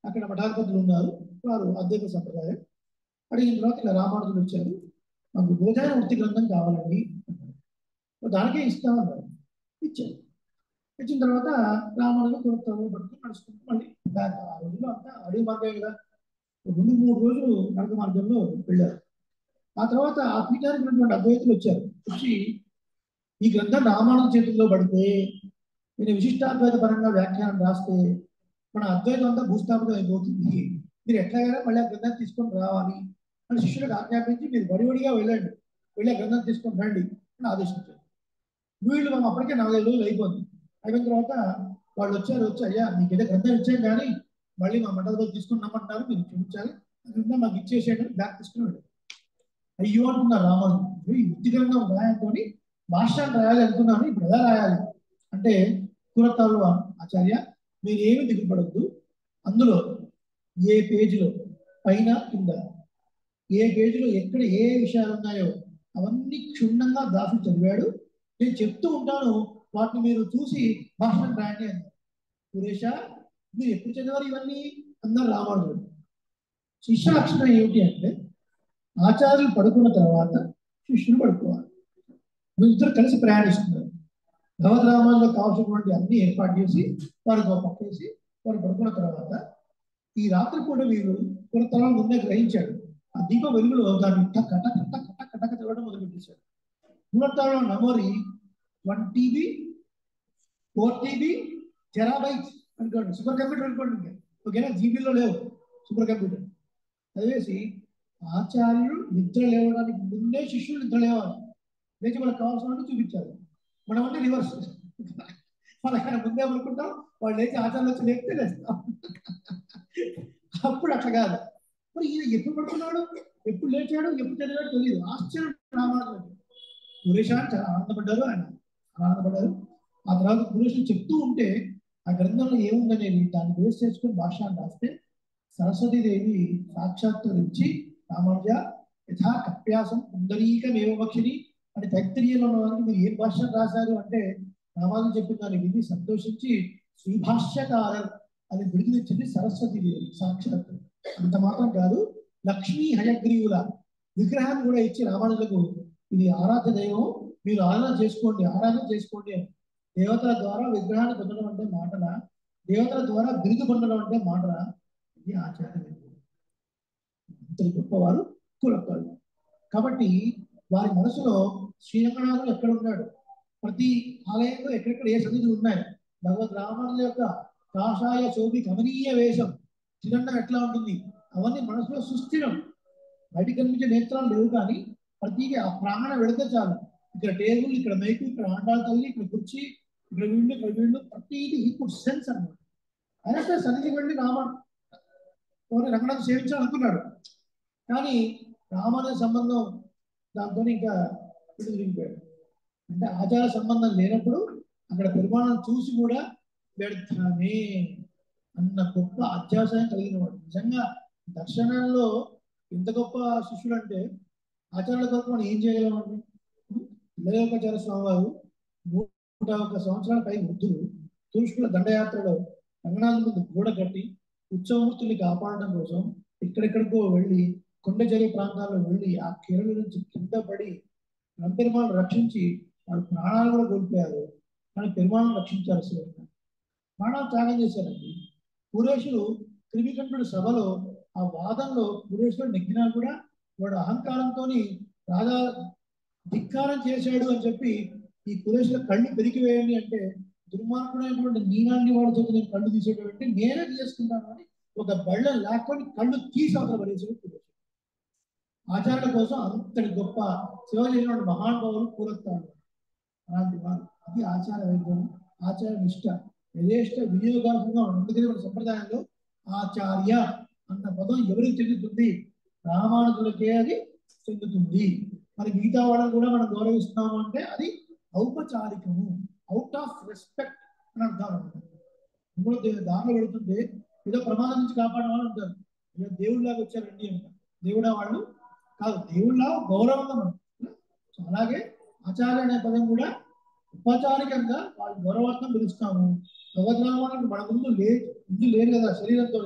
అక్కడ మఠాధిపతులు ఉన్నారు, వారు అద్వైత సంప్రదాయం. అడిగిన తర్వాత ఇలా రామానుజులు వచ్చారు, మాకు బోధాయన వృత్తి గ్రంథం కావాలండి, దానికే ఇస్తామన్నారు. ఇచ్చారు. ఇచ్చిన తర్వాత రామానుజులు పూర్వతాలు పట్టుకుని నడుచుకుంటూ మళ్ళీ ఆ రోజుల్లో అంతా అడవి మార్గం కదా, 2-3 రోజులు నడక మార్గంలో వెళ్ళారు. ఆ తర్వాత ఆ పీఠానికి ఉన్నటువంటి అద్వైతులు వచ్చారు. వచ్చి ఈ గ్రంథం రామానుజ చేతుల్లో పడితే, నేను విశిష్టాద్వైత పరంగా వ్యాఖ్యానం రాస్తే మన అద్వైతం అంతా భూస్థాపితం అయిపోతుంది, మీరు ఎట్లాగైనా మళ్ళీ ఆ గ్రంథాన్ని తీసుకొని రావాలి అని శిష్యులకు ఆజ్ఞాపించి మీరు వడివడిగా వెళ్ళండి, వెళ్ళి ఆ గ్రంథం తీసుకొని రండి అని ఆదేశించారు. వీళ్ళు మనం అప్పటికే 4-5 రోజులు అయిపోయింది. అయిపోయిన తర్వాత వాళ్ళు వచ్చి అయ్యా మీకు ఏదో గ్రంథం ఇచ్చాం కానీ మళ్ళీ మా మండలంలో తీసుకుని రమ్మంటున్నారు, మీరు చూపించాలి, ఆ గ్రంథం మాకు ఇచ్చేసేయండి, బ్యాగ్ తీసుకుని వెళ్ళారు. అయ్యో అంటున్నారు రామానుజుడు, ఈ వృత్తి గ్రంథం రాయాలని భాష్యాన్ని రాయాలి అనుకున్నాను, ఇప్పుడు ఎలా రాయాలి అంటే కురతాళ్ళు ఆచార్య మీరు ఏమి దిగుపడద్దు, అందులో ఏ పేజీలో పైన కింద ఏ పేజీలో ఎక్కడ ఏ విషయాలు ఉన్నాయో అవన్నీ క్షుణ్ణంగా దాసి చదివాడు, నేను చెప్తూ ఉంటాను వాటిని మీరు చూసి భాషను రాయండి అన్నారు. సురేష మీరు ఎప్పుడు చదివారు ఇవన్నీ అన్నారు రామానుజుడు. శిష్య లక్షణం ఏమిటి అంటే ఆచార్యులు పడుకున్న తర్వాత శిష్యులు పడుకోవాలి, వీళ్ళిద్దరు కలిసి ప్రయాణిస్తున్నారు. భగవద్ రామానుజులకు కావాల్సినటువంటి అన్ని ఏర్పాటు చేసి వారికి ఒక పక్కేసి వారు పడుకున్న తర్వాత ఈ రాత్రి కూడా వీరు కురతలను ముందే గ్రహించాడు. ఆ దీప వెలుగులో దాన్ని టక్ టక్ టక్ టక్ టక్ చదవడం మొదలుపెట్టేశాడు. కురతలో మెమొరీ 1 TB 4 TB టెరాబైట్స్ అనుకోండి, సూపర్ కంప్యూటర్ అనుకోండి, ఓకేనా, జీబీలో లేవు సూపర్ కంప్యూటర్. చదివేసి ఆచార్యులు నిద్ర లేవడానికి ముందే శిష్యులు నిద్ర లేవాలి, లేచి మనకు కావాల్సిన చూపించాలి. మనం అంటే రివర్స్, వాళ్ళకన్నా ముందే అనుకుంటాం, వాళ్ళు లేచి ఆచార్యులు వచ్చి లేపితే లేస్తాం. అప్పుడు అట్లా కాదు. మరి ఈయన ఎప్పుడు పడుకున్నాడు, ఎప్పుడు లేచాడు, ఎప్పుడు చదివాడు తెలియదు. ఆశ్చర్యం రామానుజుడు. సురేషాన్ని చాలా ఆనందపడ్డారు, ఆయన ఆనందపడ్డారు. ఆ తర్వాత సురేషులు చెప్తూ ఉంటే ఆ గ్రంథంలో ఏముందనేది దాన్ని బేస్ చేసుకుని భాష్యాన్ని రాస్తే సరస్వతీదేవి సాక్షాత్కరించి రామానుజ యథా కప్యాసం పుండరీకమేవ పక్షిని అని తైత్తిరీయంలో ఉన్నవారికి మీరు ఏ భాష్యం రాశారు అంటే రామానుజు చెప్పిన దాన్ని విని సంతోషించి శ్రీభాష్యకారర్ అని విడుదలిచ్చింది సరస్వతీదేవి సాక్షాత్. అంత మాత్రం కాదు, లక్ష్మీ హయగ్రీవుల విగ్రహాన్ని కూడా ఇచ్చి రామానుజులకు ఇది ఆరాధ్య దైవం, మీరు ఆరాధన చేసుకోండి అని. దేవతల ద్వారా విగ్రహాన్ని పొందడం అంటే మాటల, దేవతల ద్వారా బిరుదు పొందడం అంటే మాటల. ఇది ఆచార్య అంతటి గొప్పవారు కులపాలు. కాబట్టి వారి మనసులో శ్రీరంగనాథుడు ఎక్కడ ఉన్నాడు, ప్రతి ఆలయంలో ఎక్కడెక్కడ ఏ సన్నిధులు ఉన్నాయి, భగవద్ రామానుజు యొక్క కాషాయ శోభి గమనీయ వేషం చిరండం ఎట్లా ఉంటుంది, అవన్నీ మనసులో సుస్థిరం. బయటికి కనిపించే నేత్రాలు లేవు, కానీ ప్రతిదీ ఆ ప్రాణం వెళితే చాలు. ఇక్కడ టేబుల్, ఇక్కడ మైకు, ఇక్కడ ఆండాల తల్లి, ఇక్కడ కుర్చీ, ఇక్కడ వీళ్ళు ప్రతిదీ ఈ కుడ్ సెన్స్ అన్నమాట. అయినా సన్నిధికి వెళ్ళి రంగనాథ్ సేవించాలనుకున్నాడు, కానీ రామానుజ సంబంధం దాంతో ఇంకా తిరిగిపోయాడు. అంటే ఆచార సంబంధం లేనప్పుడు అక్కడ పెరుమాణం చూసి కూడా వ్యర్థమే అన్న గొప్ప అధ్యాసయం కలిగిన వాడు. నిజంగా దర్శనంలో ఇంత గొప్ప శిష్యుడు అంటే ఆచార్యుల కొరకు మనం ఏం చేయగలమండి. లేవకాచార్య స్వామి వారు 101 సంవత్సరాల పై వృద్ధులు తూర్పుల దండయాత్రలో రంగనాథుల ముందు గోడ కట్టి ఉత్సవమూర్తుల్ని కాపాడడం కోసం ఎక్కడెక్కడికో వెళ్ళి కొండ జరి ప్రాంతాల్లో వెళ్ళి ఆ కిరల నుంచి కింద పడి పెరుమాళను రక్షించి వాళ్ళు ప్రాణాలు కూడా కోల్పోయారు, కానీ పెరుమాళను రక్షించారు. అసలు ప్రాణాలు త్యాగం చేశారండి. పురేషుడు క్రిమికంఠుడి సభలో ఆ వాదంలో పురేషుడు నెగ్గినా కూడా వాడు అహంకారంతో రాజా ధిక్కారం చేశాడు అని చెప్పి ఈ కురేషుల కళ్ళు పెరిగివేయండి అంటే దుర్మార్గుడైనటువంటి నీనాన్ని వాడు చెప్పి నేను కళ్ళు తీసేటంటే నేనే తీసుకుంటాను అని ఒక బళ్ళ లేకొని కళ్ళు తీసి అవతల పడేసాడు కురేషుడు. ఆచార్యుల కోసం అంతటి గొప్ప సేవ చేసినటువంటి మహానుభావులు కూరత్తాడు. అలాంటి వారు అది ఆచార వైద్యం, ఆచార నిష్ట, యథేష్ట వినియోగాత్మకంగా అందుకని మన సంప్రదాయంలో ఆచార్య అన్న పదం ఎవరికి చెందుతుంది, రామానుజులకే అది చెందుతుంది. మరి మిగతా వాళ్ళని కూడా మనం గౌరవిస్తున్నాము అంటే అది ఔపచారికము, అవుట్ ఆఫ్ రెస్పెక్ట్ అని అర్థం అనమాట. ఇప్పుడు దారిలో పెడుతుంటే ఏదో ప్రమాదం నుంచి కాపాడమని అంటారు, ఏదో దేవుళ్ళలాగా వచ్చారండి అంటారు. దేవుడా వాళ్ళు కాదు, దేవుళ్ళ గౌరవంగా మనం. సో అలాగే ఆచార్య అనే పదం కూడా ఉపచారికంగా వాళ్ళు గౌరవార్థం పిలుస్తాము. భగవద్రామానికి మన ముందు లేరు కదా శరీరంతో,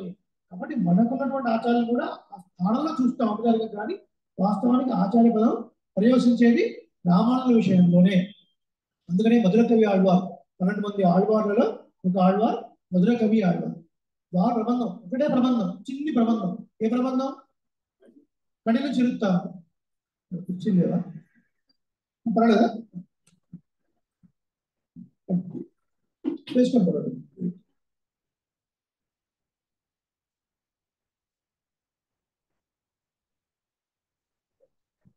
కాబట్టి మనకున్నటువంటి ఆచార్యులు కూడా ఆ స్థానంలో చూస్తాం ఔపచారికంగా. కానీ వాస్తవానికి ఆచార్య పదం పర్యవసించేది రామానుజుల విషయంలోనే. అందుకనే మధుర కవి ఆళ్వార్, 12 మంది ఆళ్వార్లలో ఒక ఆళ్వార్ మధుర కవి ఆళ్వార్. వారు ప్రబంధం ఒకటే ప్రబంధం, చిన్ని ప్రబంధం. ఏ ప్రబంధం? కడిలు చిరుతాము. కూర్చుని లేదా పర్వాలేదా వేసుకొని పర్వాలేదు.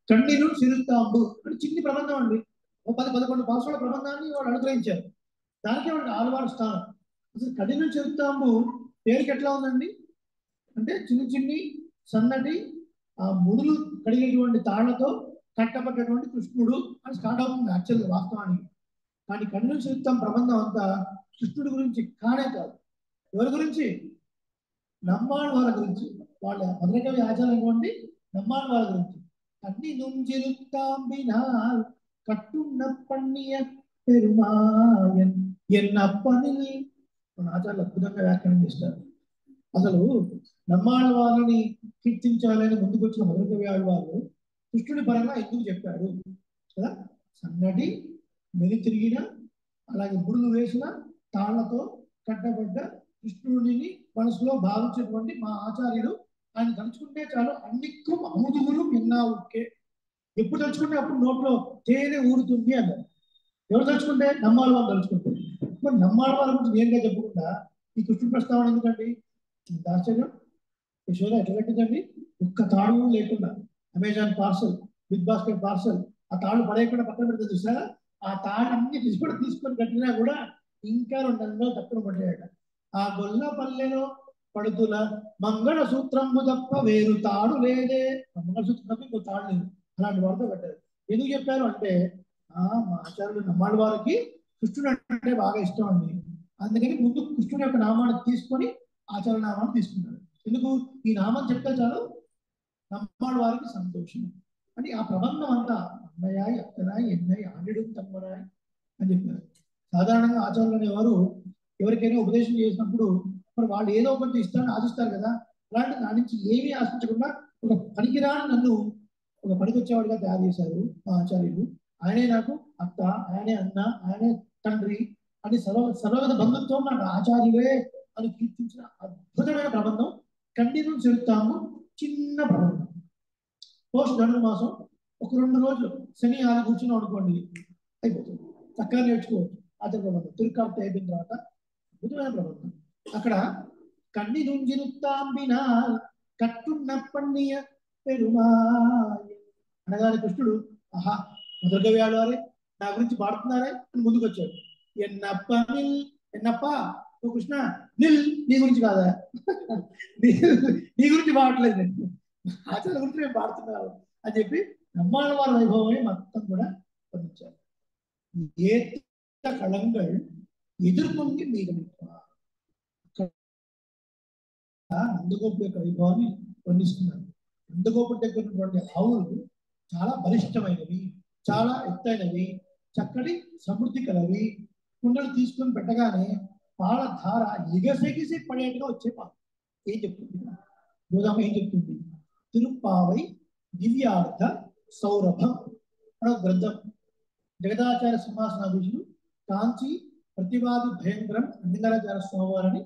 కన్నీరు చిరుతాంబు అంటే చిన్ని ప్రబంధం అండి. 10-11 పాసుల ప్రబంధాన్ని వాళ్ళు అనుగ్రహించారు. దానికే వాళ్ళకి ఆళ్వార్ స్థానం. అసలు కడిలు చిరుతాంబు పేరుకి ఎట్లా ఉందండి అంటే చిన్ని చిన్ని సన్నటి ఆ ముడులు కడిగేటువంటి తాళ్లతో కట్టబడ్డటువంటి కృష్ణుడు అని స్టార్ట్ అవుతుంది యాక్చువల్గా వాస్తవానికి. కానీ కన్నుల చిత్తం ప్రబంధం అంతా కృష్ణుడి గురించి కానే కాదు. ఎవరి గురించి? నమ్మాళ్ళ వాళ్ళ గురించి. వాళ్ళ మొదలకవి ఆచారం నమ్మాళ్ళ వాళ్ళ గురించి. కన్ని నుంజిరుత్తాంబినాల్ కట్టున్న పన్నియ పెరుమాయన్ ఎన్నప్పనిల్. మన ఆచార్యులు అద్భుతంగా వ్యాఖ్యానం చేస్తారు. అసలు నమ్మాళ్ళ వాళ్ళని కీర్తించాలని ముందుకు వచ్చిన మొదలకవి వాళ్ళు కృష్ణుడి పరంగా ఎందుకు చెప్పాడు కదా? సన్నటి మెలి తిరిగిన అలాగే బుడులు వేసిన తాళ్లతో కట్టబడ్డ కృష్ణుడిని మనసులో భావించినటువంటి మా ఆచార్యుడు ఆయన తలుచుకుంటే చాలు అన్నిక్కుం అముదుగులు విన్నా ఉక్కే. ఎప్పుడు తలుచుకుంటే అప్పుడు నోట్లో తేనె ఊరుతుంది అన్నారు. ఎవరు తలుచుకుంటే? నమ్మాళ్ళ వాళ్ళు తలుచుకుంటే. మరి నమ్మాళ్ళ వాళ్ళ గురించి నేరుగా చెప్పకుండా ఈ కృష్ణుడి ప్రస్తావన ఎందుకండి? ఆశ్చర్యం. యశోద ఎట్లా పెట్టిందండి? ఒక్క తాడు లేకుండా Amazon parcel, Big Basket parcel ఆ తాళ్ళు పడేయకుండా పక్కన పెడితే చూసారా? ఆ తాళ్ళు అన్ని తీసుకొని కట్టినా కూడా ఇంకా 2 నెలలు తక్కువ పడ్డాయట. ఆ గొల్ల పల్లెలో పడుతుల మంగళ సూత్రంబు తప్ప వేరు తాడు లేదే. మంగళసూత్రం తప్ప ఇంకో తాడు లేదు. అలాంటి వారితో పెట్టారు. ఎందుకు చెప్పారు అంటే మా ఆచార్యులు నమ్మాళ్ళ వారికి కృష్ణుడు అంటే బాగా ఇష్టం అండి. అందుకని ముందు కృష్ణుడి యొక్క నామాన్ని తీసుకొని ఆచార్య నామాన్ని తీసుకున్నాడు. ఎందుకు? ఈ నామం చెప్తే చాలు నమ్మాళ్ళ వారికి సంతోషం అని. ఆ ప్రబంధం అంతా అన్నయాయి అక్కనాయి ఎన్నై ఆడిడు తమ్మరాయి అని చెప్పారు. సాధారణంగా ఆచార్యులు అనేవారు ఎవరికైనా ఉపదేశం చేసినప్పుడు మరి వాళ్ళు ఏదో కొంచెం ఇస్తారని ఆశిస్తారు కదా. అలాంటి నా నుంచి ఏమీ ఆశించకుండా ఒక పనికిరాని నన్ను ఒక పనికొచ్చేవాడిగా తయారు చేశారు మా ఆచార్యులు. ఆయనే నాకు అత్త, ఆయనే అన్న, ఆయనే తండ్రి అని సర్వవిధ బంధుత్వం నాకు ఆచార్యులే అని కీర్తించిన అద్భుతమైన ప్రబంధం కంటిన్యూ చెరుతాము. చిన్న ప్రబంధం. పోస్ట్ ధనుర్మాసం ఒక 2 రోజులు శని ఆది కూర్చుని అనుకోండి అయిపోతుంది. చక్కగా నేర్చుకోవచ్చు ఆచార్య ప్రబంధం. తిరుక్కార్తి అయిపోయిన తర్వాత అద్భుతమైన ప్రబంధం. అక్కడ కన్ని నుంజిరుత్తాంబినా కట్టున్న పన్నియ పెరుమాయ్ అనగానే కృష్ణుడు ఆహా మొదలుగా వారే నా గురించి పాడుతున్నారే అని ముందుకు వచ్చాడు. ఎన్నప్ప నిల్, ఎన్నప్ప ఓ కృష్ణ నిల్, నీ గురించి కాదా? నీ గురించి పాడట్లేదు నేను, ఆచార్య గురించి నేను పాడుతున్నాను అని చెప్పి నమ్మాళ్ళ వారి వైభవమే మొత్తం కూడా వర్ణించారు. ఏత్త కళంగల్ ఎదుర్కొంది మీద నందగోపుడు యొక్క వైభవాన్ని వర్ణిస్తున్నారు. నందగోపుడు దగ్గర ఉన్నటువంటి ఆవులు చాలా బలిష్టమైనవి, చాలా ఎత్తైనవి, చక్కటి సమృద్ధి కలవి. కుండలు తీసుకొని పెట్టగానే పాల ధార ఎగసెగిసి పడేట్టుగా వచ్చే పాలు. ఏం చెప్తుంది గోదామ? ఏం చెప్తుంది? తిరుప్పావై దివ్యార్థ సౌరభం అనే గ్రంథం. జగదాచార్య సింహాసనాధీశుడు కాంచి ప్రతివాది భయంకరం అంజనాచార్య స్వామివారిని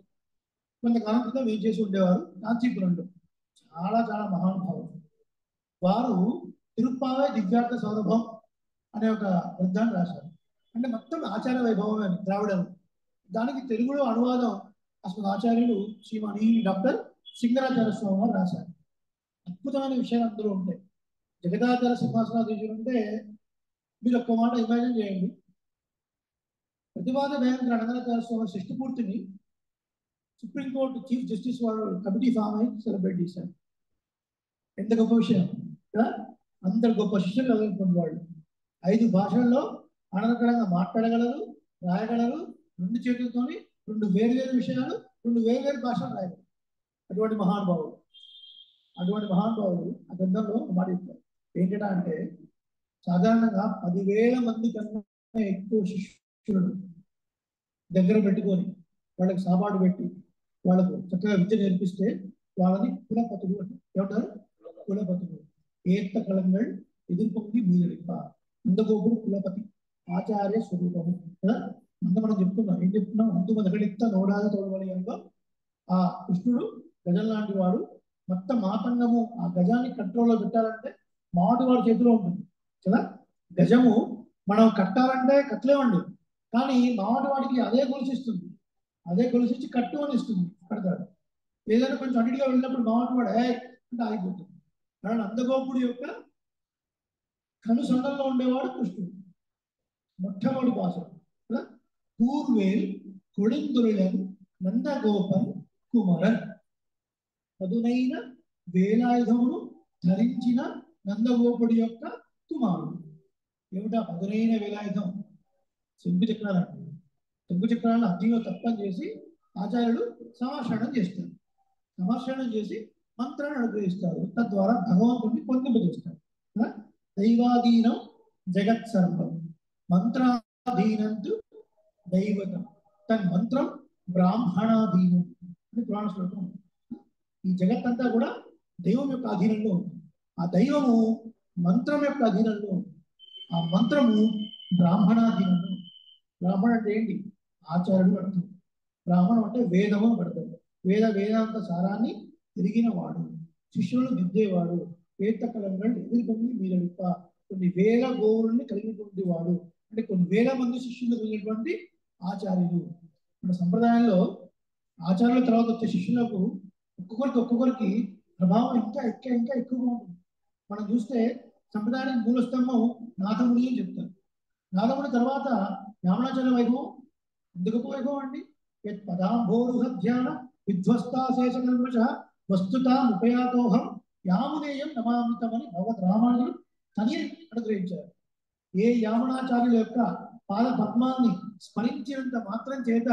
కొంతకాలం క్రితం ఏం చేసి ఉండేవారు కాంచీపురంలో. చాలా చాలా మహానుభావులు వారు. తిరుప్పావై దివ్యార్థ సౌరభం అనే ఒక గ్రంథాన్ని రాశారు. అంటే మొత్తం ఆచార వైభవమే ద్రావిడము. దానికి తెలుగులో అనువాదం అసలు ఆచార్యులు శ్రీమణి డాక్టర్ సింగరాచార్య స్వామి వారు రాశారు. అద్భుతమైన విషయాలు అందులో ఉంటాయి. జగదాచార్య సింహాసనాధీశులు అంటే మీరు ఒక్క మాట ఇమాజిన్ చేయండి. ప్రతివాద భయంకర అంజనాచార్య స్వామి సృష్టిపూర్తిని సుప్రీంకోర్టు చీఫ్ జస్టిస్ వారు కమిటీ ఫామ్ అయి సెలబ్రేట్ చేశారు. ఎంత గొప్ప విషయం కదా. అంత గొప్ప శిష్యులు చదువుకున్న వాళ్ళు 5 భాషల్లో ఆనందకరంగా మాట్లాడగలరు, రాయగలరు. 2 చేతులతోని 2 వేరు విషయాలు 2 వేరు భాషలు రాయగలరు. అటువంటి మహానుభావులు ఆ గ్రంథంలో మాట చెప్తారు. ఏంటంటే అంటే సాధారణంగా 10,000 మంది కన్నా ఎక్కువ శిష్యులను దగ్గర పెట్టుకొని వాళ్ళకి సాపాటు పెట్టి వాళ్ళకు చక్కగా విద్య నేర్పిస్తే వాళ్ళని కులపతులు అంటే ఏమంటారు? కులపతులు. ఏత్త కళంగల్ ఎదుర్కొంది మీదలిప్ప. నందగోపుడు కులపతి ఆచార్య స్వరూపము కదా. మనం చెప్తున్నాం. ఏం చెప్తున్నాం? ముందు మొదలెత్త నోడాద తోడవలయంలో ఆ కృష్ణుడు గజం లాంటి వాడు. మొత్తం మాతంగము ఆ గజాన్ని కంట్రోల్లో పెట్టాలంటే మాటి వాడి చేతిలో ఉంటుంది కదా. గజము మనం కట్టాలంటే కట్టలేమండి. కానీ మాటి వాడికి అదే గొలుసిస్తుంది. అదే గొలుసిచ్చి కట్టు అని ఇస్తుంది, కడతాడు. ఏదైనా కొంచెం అడిగిగా వెళ్ళినప్పుడు మాటి వాడు అంటే ఆగిపోతుంది. कारण నందగోపుడు యొక్క కనుసండంలో ఉండేవాడు కృష్ణుడు. మొట్టమొదటి భాష పూర్వేల్ కొడిందురులన్ నందగోపన్ కుమరన్ పదునైన వేలాయుధమును ధరించిన నందగోపుడి యొక్క కుమారుడు. ఏమిటా పదునైన వేలాయుధం? శంకు చక్రాలు. శంకు చక్రాలను అగ్నిలో తప్పని చేసి ఆచార్యులు సమాశ్రయణం చేస్తారు. సమాశ్రయణం చేసి మంత్రాన్ని అనుగ్రహిస్తారు. తద్వారా భగవంతుడిని పొందింపజేస్తారు. దైవాధీనం జగత్ సర్వం మంత్రాధీనంతు దైవతం తన మంత్రం బ్రాహ్మణాధీనం అని పురాణ శ్లోకం. ఈ జగత్తంతా కూడా దైవం యొక్క అధీనంలో ఉంది. ఆ దైవము మంత్రం యొక్క అధీనంలో ఉంది. ఆ మంత్రము బ్రాహ్మణాధీనంలో. బ్రాహ్మణ అంటే ఏంటి? ఆచార్యుడు అర్థం. బ్రాహ్మణం అంటే వేదము పడతాడు. వేదాంత సారాన్ని తిరిగిన వాడు, శిష్యులను దిద్దేవాడు, వేద కలంగా ఎదుర్కొని మీరడిప కొన్ని వేల గోవుల్ని కలిగినటువంటి వాడు, అంటే కొన్ని వేల మంది శిష్యులు కలిగినటువంటి ఆచార్యులు. మన సంప్రదాయంలో ఆచార్యుల తర్వాత వచ్చే శిష్యులకు ఒక్కొక్కరికి ప్రభావం ఇంకా ఎక్కువగా ఉంటుంది. మనం చూస్తే సంప్రదాయానికి మూలస్తంభం నాథముని అని చెప్తారు. నాథముని తర్వాత యామనాచార్య వైభవం. ఎందుకు వైభవం అండి? పదాంభోరుహ ధ్యాన విధ్వస్తాశేష కల్మష వస్తుతా ఉపయాతోహం యామునేయం నమామితమని భగవద్ రామానుజులు తని అనుగ్రహించారు. ఏ యామనాచార్యుల యొక్క పాద పద్మాన్ని స్మరించినంత మాత్రం చేత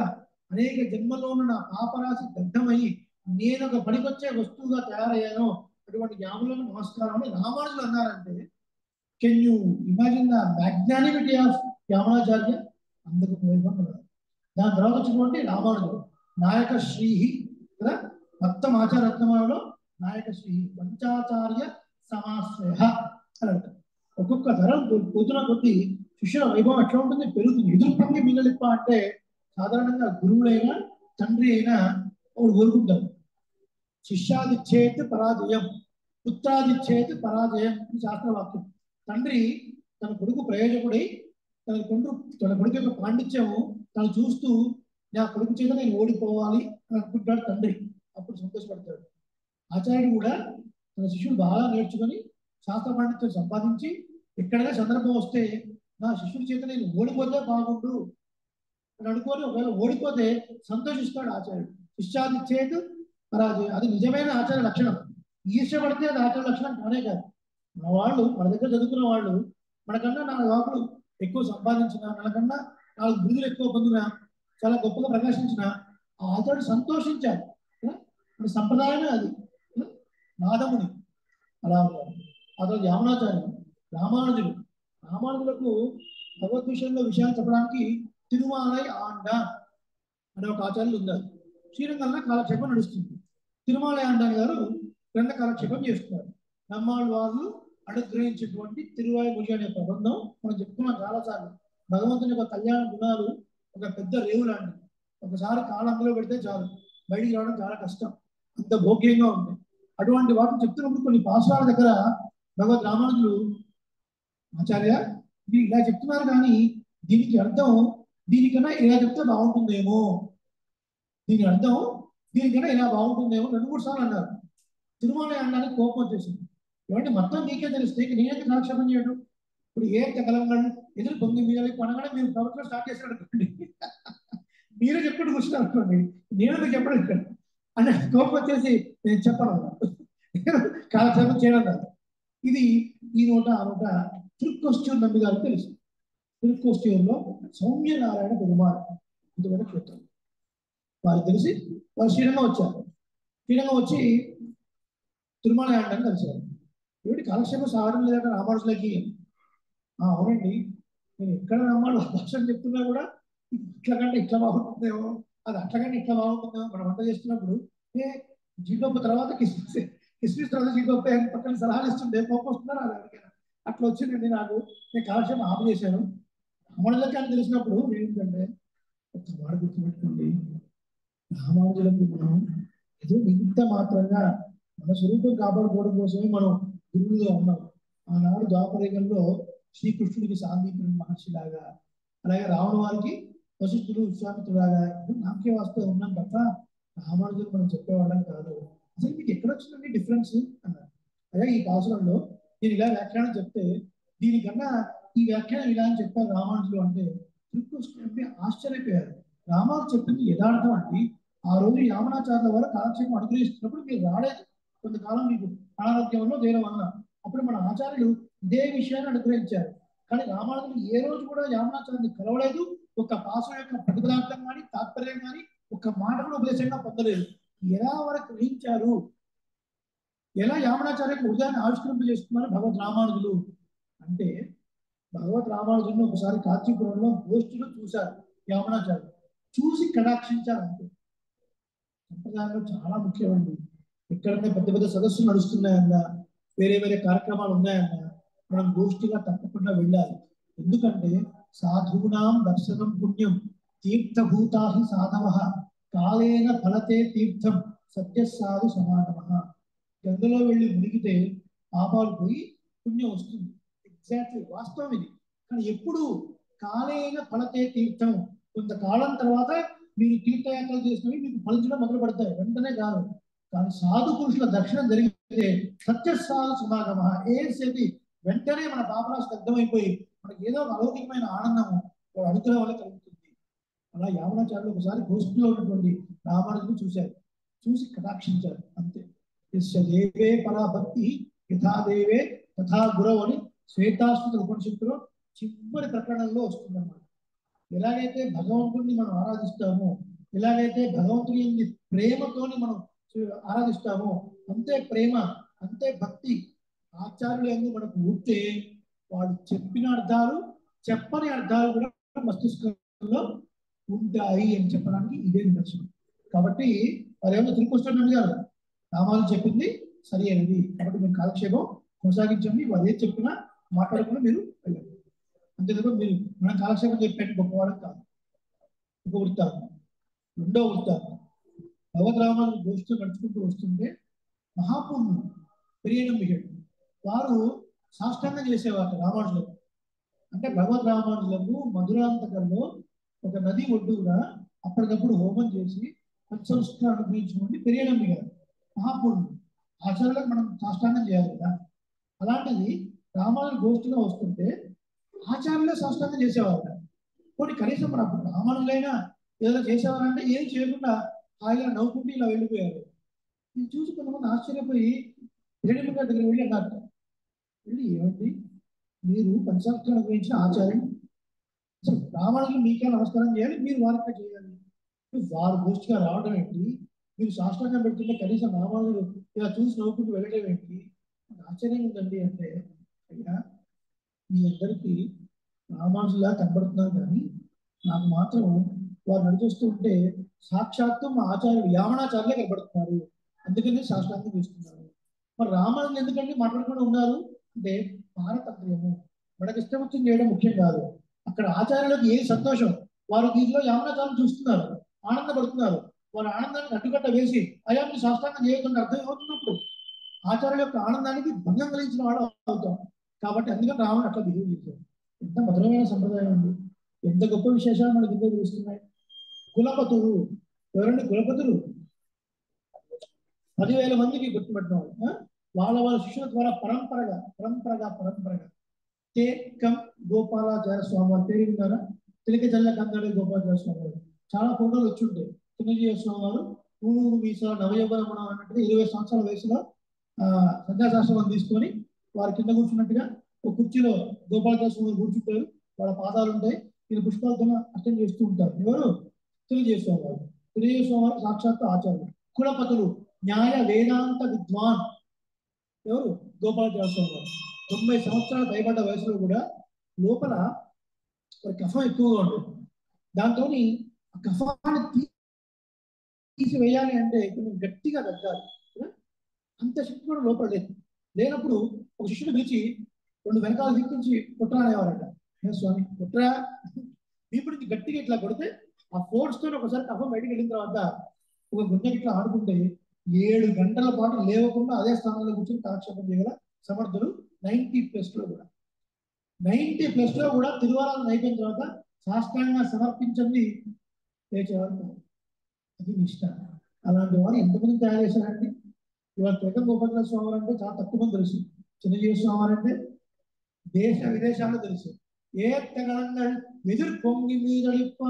అనేక జన్మలోను నా పాపరాశి దగ్ధమయ్యి నేను ఒక పనికొచ్చే వస్తువుగా తయారయ్యానో అటువంటి యాములకు నమస్కారం అని రామానుజులు అన్నారంటే, can you imagine the magnanimity of Yamunacharya? అందుకు వైభవం. దాని తర్వాత వచ్చినటువంటి రామానుజుడు నాయక శ్రీహి కదా, మొత్తం ఆచారరత్నమాలలో నాయక శ్రీహి పంచాచార్య సమాశ్రయ అని అంటారు. ఒక్కొక్క తరం పోతున్న కొద్ది శిష్యుల వైభవం ఎట్లా ఉంటుంది? పెరుగుతుంది. ఎదురు పొంగి మిగలిప్ప అంటే సాధారణంగా గురువులైనా తండ్రి అయినా ఒకడు కోరుకుంటారు, శిష్యాదిచ్చేత్ పరాజయం, పుత్రాదిచ్చేత్ పరాజయం అని శాస్త్రవాక్యం. తండ్రి తన కొడుకు ప్రయోజకుడై తన కొడుకు యొక్క పాండిత్యము తను చూస్తూ నా కొడుకు చేత నేను ఓడిపోవాలి అని అనుకుంటాడు తండ్రి. అప్పుడు సంతోషపడతాడు. ఆచార్యుడు కూడా తన శిష్యుడు బాగా నేర్చుకొని శాస్త్ర పాండిత్యం సంపాదించి ఎక్కడైనా సందర్భం వస్తే నా శిష్యుడి చేత నేను ఓడిపోతే బాగుండు అని అనుకొని ఒకవేళ ఓడిపోతే సంతోషిస్తాడు ఆచార్యుడు. శిష్యాదిచ్చేత్ పరాజయం, అది నిజమైన ఆచార్య లక్షణం. ఈర్ష్యపడితే అది ఆచార్య లక్షణం కానే కాదు. మన దగ్గర చదువుకున్న వాళ్ళు మనకన్నా 4 వాకులు ఎక్కువ సంపాదించిన, మనకన్నా 4 బిరుదులు ఎక్కువ పొందిన, చాలా గొప్పగా ప్రకాశించిన ఆ ఆచార్యుడు సంతోషించారు. మన సంప్రదాయమే అది. నాదముని అలా ఉంటారు. ఆ తర్వాత యామనాచార్యులు, రామానుజులకు భగవద్ విషయంలో విషయాలు చెప్పడానికి తిరుమాలై ఆండ అనే ఒక ఆచార్యులు ఉన్నారు. శ్రీరంగంలో కాలక్షేపం నడుస్తుంది. తిరుమాలై ఆండాని గారు గ్రంథ కాలక్షేపం చేస్తున్నారు. నమ్మాళ్ళు వాళ్ళు అనుగ్రహించేటువంటి తిరువాయి అనే ప్రబంధం మనం చెప్పుకున్నాం చాలాసార్లు. భగవంతుని యొక్క కళ్యాణ గుణాలు ఒక పెద్ద రేవు లాంటివి. ఒకసారి కాలంలో పెడితే చాలు, బయటికి రావడం చాలా కష్టం, అంత భోగ్యంగా ఉంది. అటువంటి వాటిని చెప్తున్నప్పుడు కొన్ని పాఠశాల దగ్గర భగవద్ రామానుజులు, ఆచార్య మీరు ఇలా చెప్తున్నారు కానీ దీనికి అర్థం దీనికన్నా ఇలా చెప్తే బాగుంటుందేమో, దీని అర్థం దీనికన్నా ఇలా బాగుంటుందేమో 2-3 సార్లు అన్నారు. తిరుమల అనడానికి కోపం వచ్చేసింది. ఏమంటే మొత్తం నీకే తెలిస్తే నేనైతే కాలక్షేపం చేయడం. ఇప్పుడు ఏ తెలంగాణ ఎదురు 9 మీద అనగానే మీరు ప్రభుత్వం స్టార్ట్ చేశారు అనుకోండి, మీరే చెప్పుడు కూర్చున్నారు అనుకోండి, నేను చెప్పడం ఇక్కడ అంటే కోపం వచ్చేసి నేను చెప్పను కాలక్షేపం చేయడం కాదు. ఇది ఈ నోట ఆ నోట తిరుక్కొస్ట్యూర్ నంబి గారికి తెలుసు. తిరుక్కొస్ట్యూర్లో సౌమ్యనారాయణ పెరుమాళ్ ఇంతవరకు క్షేత్రం వారికి తెలిసి వారు శ్రీరంగం వచ్చారు. శ్రీరంగం వచ్చి తిరుమల ఆడడానికి కలిసారు. ఏమిటి కాలక్షేపం సాగడం లేదంటే రామానుజులకి? అవునండి, నేను ఎక్కడ రామాను భాషను చెప్తున్నా కూడా ఇట్లా కంటే ఇట్లా బాగుంటుందేమో, అది అట్లా కంటే ఇట్లా బాగుంటుందేమో. మనం వంట చేస్తున్నప్పుడు జీడిపప్పు తర్వాత కిస్మిస్ తర్వాత జీడిపప్పు పక్కన సలహాలు ఇస్తుంటే కోపం వస్తున్నారు అది ఎవరికైనా. అట్లా వచ్చిందండి నాకు. నేను కాలక్షేపం ఆపు చేశాను. రామానుజులకి అని తెలిసినప్పుడు ఏంటంటే ఒక మాట గుర్తుపెట్టుకోండి, రామానుజులకు మనం ఏదో నిమిత్త మాత్రంగా మన స్వరూపం కాపాడుకోవడం కోసమే మనం గురువులుగా ఉన్నాం. ఆనాడు ద్వాపరయుగంలో శ్రీకృష్ణుడికి సాందీపుని మహర్షిలాగా, అలాగే రావణ వారికి వశిష్ఠుడు విశ్వామిత్రులాగా నాకే వాస్తవం ఉన్నాం తప్ప రామానుజులు మనం చెప్పేవాళ్ళం కాదు. అసలు మీకు ఎక్కడ వచ్చిందండి డిఫరెన్స్ అన్నారు. అదే ఈ పాసురంలో నేను ఇలా వ్యాఖ్యానం చెప్తే దీనికన్నా ఈ వ్యాఖ్యానం ఇలా అని చెప్పారు రామానుజులు అంటే శ్రీకృష్ణుడిని ఆశ్చర్యపోయారు. రామానుజు చెప్పింది యథార్థం అండి. ఆ రోజు యామనాచార్యుల వారు కాలక్షేపం అనుగ్రహిస్తున్నప్పుడు మీరు రాలేదు. కొంతకాలం మీకు అనారోగ్యంలో దేని వల్ల అప్పుడు మన ఆచార్యులు ఇదే విషయాన్ని అనుగ్రహించారు. కానీ రామానుజులు ఏ రోజు కూడా యామునాచార్యుని కలవలేదు. ఒక పాసం యొక్క ప్రతిపదార్థం కానీ తాత్పర్యం కానీ ఒక మాట కూడా ఉపదేశంగా పొందలేదు. ఎలా వరకు గ్రహించారు, ఎలా యామునాచార్యులకు హృదయాన్ని ఆవిష్కరింపజేస్తున్నారు భగవద్ రామానుజులు అంటే, భగవద్ రామానుజులను ఒకసారి కాంచీపురంలో గోష్ఠిలో చూశారు యామునాచార్యులు. చూసి కటాక్షించారు అంతే. సంప్రదాయంలో చాలా ముఖ్యమండి. ఎక్కడైనా పెద్ద పెద్ద సదస్సులు నడుస్తున్నాయన్నా, వేరే వేరే కార్యక్రమాలు ఉన్నాయన్నా మనం గోష్ఠిగా తప్పకుండా వెళ్ళాలి. ఎందుకంటే సాధూనాం దర్శనం పుణ్యం తీర్థభూతాహి సాధవ కాలేన ఫలతే తీర్థం సత్యసాధు సమాగమ. గంగలో వెళ్ళి మునిగితే పాపాలు పోయి పుణ్యం వస్తుంది. ఎగ్జాక్ట్లీ వాస్తవం ఇది. కానీ ఎప్పుడు కాలేన ఫలతే తీర్థం, కొంతకాలం తర్వాత మీరు తీర్థయాత్రలు చేసినవి మీకు ఫలించడం మొదలు పడతాయి, వెంటనే కాదు. కానీ సాధు పురుషుల దర్శనం జరిగితే సత్యసాధు సమాగమ ఏసేది వెంటనే మన పాపరాశి అర్థమైపోయి మనకి ఏదో ఒక అలౌకికమైన ఆనందం అనుగ్రహం వల్ల కలుగుతుంది. అలా యామునాచార్యులు ఒకసారి గోష్ఠిలో ఉన్నటువంటి రామానుజుని చూశారు, చూసి కటాక్షించారు అంతే. దేవే పరాభక్తి యథాదేవే తథా గురవు అని శ్వేతాశ్వత ఉపనిషత్తులో చివరి ప్రకరణంలో వస్తుందన్నమాట. ఎలాగైతే భగవంతుడిని మనం ఆరాధిస్తామో, ఎలాగైతే భగవంతుని ప్రేమతోని మనం ఆరాధిస్తామో, అంతే ప్రేమ అంతే భక్తి ఆచార్యులు ఎందుకు మనకు ఉంటే వాళ్ళు చెప్పిన అర్థాలు చెప్పని అర్థాలు కూడా మస్తిష్కంలో ఉంటాయి అని చెప్పడానికి ఇదే నిదర్శనం. కాబట్టి వారేమో శ్రీకృష్ణుడు గారు రామాలు చెప్పింది సరి అయినది, కాబట్టి మీరు కాలక్షేపం కొనసాగించండి. వారు ఏది చెప్పినా మాట్లాడకుండా మీరు వెళ్ళండి. అంతే తప్ప మీరు మనం కాలక్షేపం చెప్పేది గొప్పవాడు కాదు. ఒక వృత్తాంతం. రెండో వృత్తాంతం, భగవద్ రామాను గోష్ఠి నడుచుకుంటూ వస్తుంటే మహాపూర్ణులు పెరియనంబిగడు వారు సాష్టాంగం చేసేవారు రామానుజులకు. అంటే భగవద్ రామానుజులకు మధురాంతకంలో ఒక నది ఒడ్డుగా అప్పటికప్పుడు హోమం చేసి పంచసంస్కారం అనుగ్రహించుకుంటే పెరియనంబిగారు మహాపూర్ణులు. ఆచార్యులకు మనం సాష్టాంగం చేయాలి కదా. అలాంటిది రామానుజులు గోష్ఠిగా వస్తుంటే ఆచార్యులే సాష్టాంగం చేసేవారు. కొన్ని కనీసం మన రామానుజులైనా ఏదైనా చేసేవారంటే ఏం చేయకుండా హాయిగా నవ్వుకుంటూ ఇలా వెళ్ళిపోయారు. ఇది చూసి కొంతమంది ఆశ్చర్యపోయి హిరణ్య గారి దగ్గర వెళ్ళి అన్నారు, వెళ్ళి ఏమండి మీరు పంచసంస్కారం అనుగ్రహించిన ఆచార్యం, అసలు రామానుజులు మీకే నమస్కారం చేయాలి, మీరు వారికే చేయాలి, వారు గోష్ఠిగా రావడం ఏంటి, మీరు సాష్టాంగం పెడుతుంటే కనీసం రామానుజులు ఇలా చూసి నవ్వుకుంటూ వెళ్ళడం ఏంటి, ఆశ్చర్యం ఉందండి అంటే, అయ్యా మీ అందరికీ రామానుజులా కనబడుతున్నారు కానీ నాకు మాత్రం వారు నడిచేస్తూ ఉంటే సాక్షాత్తు మా ఆచార్యులు యామనాచార్యులే కనబడుతున్నారు, అందుకని సాష్టాంగం చేస్తున్నారు. మరి రామానుజులు ఎందుకంటే మాట్లాడుకుంటూ ఉన్నారు అంటే పారతత్వము, మనకి ఇష్టం వచ్చింది చేయడం ముఖ్యం కాదు. అక్కడ ఆచార్యులకు ఏ సంతోషం, వారు దీనిలో యామనాచార్యులు చూస్తున్నారు, ఆనందపడుతున్నారు. వారి ఆనందాన్ని అడ్డుకట్ట వేసి అయ్యా మీరు సాష్టాంగం చేయకుండా అర్థం అవుతున్నప్పుడు ఆచార్యుల యొక్క ఆనందానికి భంగం కలిగించిన వాడు అవుతాం. కాబట్టి అందుకని రావణ అట్లా బిహేవ్ చేశారు. ఎంత మధురమైన సంప్రదాయం అండి, ఎంత గొప్ప విశేషాలు మనకి ఇందులో తెలుస్తున్నాయి. కులపతులు ఎవరండి? కులపతులు 10,000 మందికి గుర్తుపెట్టిన వాళ్ళు. వాళ్ళ శిష్యుల ద్వారా పరంపరగా తేక్కం గోపాలాచార్య స్వామి వారి పేరు విన్నారా? తిలక జల్ల కందడి గోపాలాచార్య స్వామి వారు చాలా ఫోటోలు వచ్చి ఉంటాయి. చిన్నజీవ స్వామి వారు నూనూరు వీసా నవయవరమణ అన్నట్టుగా 20 సంవత్సరాల వయసులో సన్యాసాశ్రమం తీసుకొని వారి కింద కూర్చున్నట్టుగా ఒక కుర్చీలో గోపాలాచార్య స్వామి కూర్చుంటారు, వాళ్ళ పాదాలు ఉంటాయి, వీళ్ళు పుష్పాలతో అర్థం చేస్తూ ఉంటారు. ఎవరు? తెలియజేయ స్వామి వారు. తెలియజేయ స్వామి వారు సాక్షాత్తు ఆచార్యులు. కులపతులు న్యాయ వేదాంత విద్వాన్ ఎవరు? గోపాలాచార్య స్వామి వారు. 90 సంవత్సరాల పైబడ్డ వయసులో కూడా లోపల కఫం ఎక్కువగా ఉంటుంది. దాంతో ఆ కఫాన్ని తీసివేయాలి అంటే కొంచెం గట్టిగా తగ్గాలి, అంత శక్తి కూడా లోపల లేదు. లేనప్పుడు ఒక శిష్యుడు పిలిచి 2 వెనకాల దిక్కించి కుట్రా అనేవారట. స్వామి కుట్రా వీపుడు నుంచి గట్టిగా ఇట్లా కొడితే ఆ ఫోర్స్ తో ఒకసారి కఫం బయటికి వెళ్ళిన తర్వాత ఒక గుండెకి ఇట్లా ఆడుకుంటే 7 గంటల పాటు లేవకుండా అదే స్థానంలో కూర్చొని కాలక్షేపం చేయగల సమర్థులు 90+ లో కూడా. 90+ లో కూడా తిరువారాధన అయిపోయిన తర్వాత సాష్టాంగంగా సమర్పించండి లేచేవారు. అది నిష్ట. అలాంటి వారు ఎంతమంది తయారు చేశారండి? ఇవాళ తెగ గోపాల స్వామి అంటే చాలా తక్కువ మంది తెలుసు. చిన్నజీవ స్వామి అంటే దేశ విదేశాల్లో తెలుసు. ఏ తెగలంగా ఎదురు పొంగి మీదలిప్ప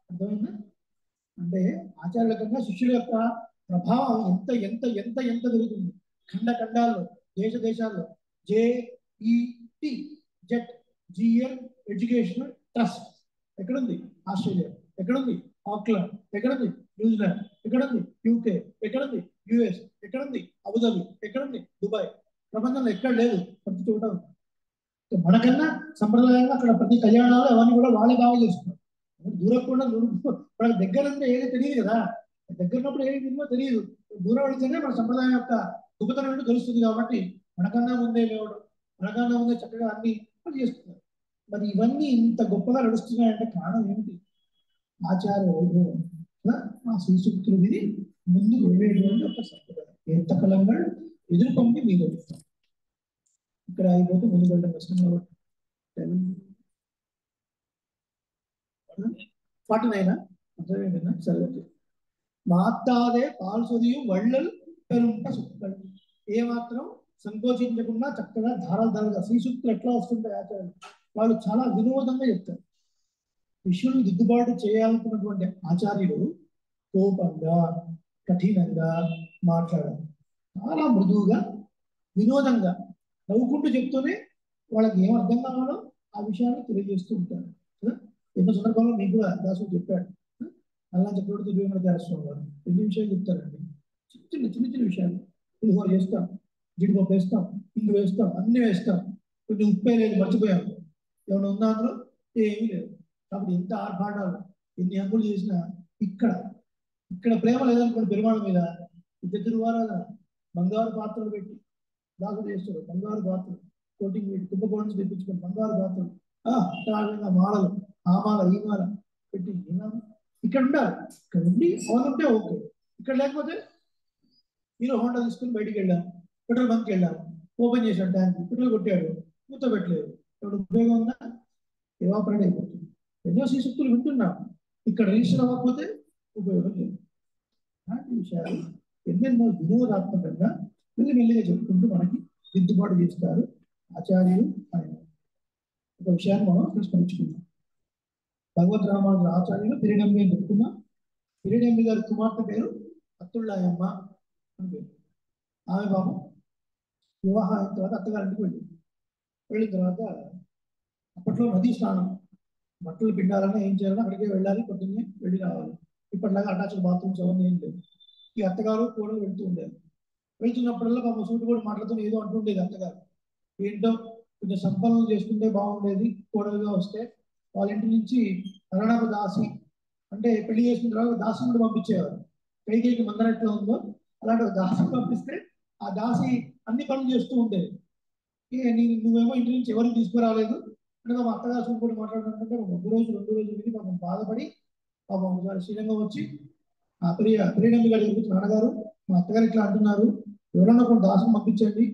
అర్థమైందా? అంటే ఆచార్యుల కన్నా శిష్యుల యొక్క ప్రభావం ఎంత ఎంత ఎంత ఎంత జరుగుతుంది ఖండాల్లో, దేశాల్లో. JET jet GL educational trust ఎక్కడుంది? ఆస్ట్రేలియా. ఎక్కడుంది? ఆక్లాండ్. ఎక్కడుంది? న్యూజిలాండ్. ఎక్కడుంది? యూకే. ఎక్కడుంది? యుఎస్. ఎక్కడుంది? అబుదాబి. ఎక్కడుంది? దుబాయ్. ప్రపంచంలో ఎక్కడ లేదు, ప్రతి చోట ఉంది. మనకన్నా సంప్రదాయంగా అక్కడ ప్రతి కళ్యాణాలు అవన్నీ కూడా వాళ్ళే బాగా చేస్తున్నారు. దూరం కూడా వాళ్ళ దగ్గర అంటే ఏది తెలియదు కదా, దగ్గర ఉన్నప్పుడు ఏది తిరిగో తెలియదు. దూరం వెళితేనే మన సంప్రదాయం యొక్క గొప్పతనం ఏంటో తెలుస్తుంది. కాబట్టి మనకన్నా ముందే లేవడం, మనకన్నా ముందే చక్కగా అన్ని చేస్తున్నారు. మరి ఇవన్నీ ఇంత గొప్పగా నడుస్తున్నాయంటే కారణం ఏమిటి? ఆచార వైభవం. ఆ శ్రీసూక్తులు విని ముందు వెళ్ళేటువంటి ఒక సంప్రదాయం. ఎంత కలంగా ఎదుర్కొంటే మీరు ఇక్కడ అయిపోతే ముందు వెళ్ళడం కష్టం కాబట్టి 49 అర్థమైందా? సరే, మాత్తాదే పాల్సొదియు వళ్ళలు పెరుంట సుక్కలు. ఏమాత్రం సంకోచించకుండా చక్కగా ధారాలుగా శ్రీసూక్తులు ఎట్లా వస్తుంటాయి ఆచార్యులు వాళ్ళు చాలా వినోదంగా చెప్తారు. విషయాన్ని దిద్దుబాటు చేయాలనుకున్నటువంటి ఆచార్యులు కోపంగా కఠినంగా మాట్లాడారు. చాలా మృదువుగా వినోదంగా నవ్వుకుంటూ చెప్తూనే వాళ్ళకి ఏం అర్థం కావాలో ఆ విషయాన్ని తెలియజేస్తూ ఉంటారు. ఎన్నో సందర్భంలో మీకు కూడా దాసు చెప్పాడు. అలా చక్రవర్తి స్వామి వారు ఎన్ని విషయాలు చెప్తారండి. చిన్న చిన్న చిన్న విషయాలు. పులిహోర చేస్తాం, జీడిపప్పు వేస్తాం, ఇంగు వేస్తాం, అన్ని వేస్తాం. కొంచెం ఉప్పే లేదు, మర్చిపోయాం. ఏమైనా ఉందా అందులో? ఏమీ లేదు. కాబట్టి ఎంత ఆర్భాటాలు ఎన్ని హంగులు చేసినా ఇక్కడ ఇక్కడ ప్రేమ లేదనుకోండి పెరుమాళ మీద ఇద్దరు వారాల బంగారు పాత్రలు పెట్టి దాసులు చేస్తారు. బంగారు పాత్రలు కోటింగ్ పెట్టి కుంభకోణం నుంచి తెప్పించుకొని బంగారు పాత్రలు మాలలు ఆ మాల ఈ మాల పెట్టి ఇక్కడ ఉండాలి. ఇక్కడ ఉండి ఉంటే ఓకే. ఇక్కడ లేకపోతే హీరో హోండా తీసుకుని బయటికి వెళ్ళాం, పెట్రోల్ బంక్కి వెళ్ళాం, ఓపెన్ చేశాడు ట్యాంక్, పెట్రోల్ కొట్టాడు, మూత పెట్టలేదు. ఇప్పుడు ఉపయోగం ఉందా? ఎవాపరేట్ అయిపోతుంది. ఎన్నో శ్రీసూక్తులు వింటున్నాం, ఇక్కడ రిజిస్టర్ అవ్వకపోతే ఉపయోగం లేదు. అలాంటి విషయాలు ఎన్నెన్నో వినోదాత్మకంగా మెల్లిమెల్లిగా చెప్పుకుంటూ మనకి దిద్దుబాటు చేస్తారు ఆచార్యులు. ఆయన ఒక విషయాన్ని మనం స్మరించుకుంటాం. భగవద్ రామానుజ ఆచార్యులు పిరిడెంబి అని చెప్పుకున్నాం. పిరిడెంబి గారి కుమార్తె పేరు అత్తుళ్ళాయమ్మ అని పేరు. ఆమె బాబు వివాహం అయిన తర్వాత అత్తగారింటికి వెళ్ళిన తర్వాత అప్పట్లో నదీ స్నానం, బట్టలు పిండాలన్నా ఏం చేయాలన్నా అక్కడికే వెళ్ళాలి, పొద్దున్నే వెళ్ళి రావాలి. ఇప్పటిలాగా అటాచ్డ్ బాత్రూమ్స్ అవన్నీ ఏం లేదు. ఈ అత్తగారు కోడలు వెళ్తూ ఉండేది. వెళ్తున్నప్పుడల్లా పాపం సూటి కూడా మాట్లాడుతూ ఏదో అంటుండేది అత్తగారు. ఏంటో కొంచెం సంపన్నం చేసుకుంటే బాగుండేది, కోడలుగా వస్తే వాళ్ళ ఇంటి నుంచి అరణపు దాసి అంటే పెళ్లి చేసుకున్న తర్వాత దాసి కూడా పంపించేవారు. కైకేయికి మందరం ఎట్లా ఉందో అలాంటి ఒక దాసి పంపిస్తే ఆ దాసి అన్ని పనులు చేస్తూ ఉండేది. నువ్వేమో ఇంటి నుంచి ఎవరికి తీసుకురాలేదు అంటే మా అత్తగారు సూటి కూడా మాట్లాడుతుంటే ఒక రోజు 2 రోజులు విని పాపం బాధపడి పాపం ఒకసారి శ్రీలంగా వచ్చి ఆ ప్రియడంబి గారి దగ్గరికి, నాన్నగారు మా అత్తగారు ఇట్లా అంటున్నారు, ఎవరన్నా ఒక దాసును పంపించండి,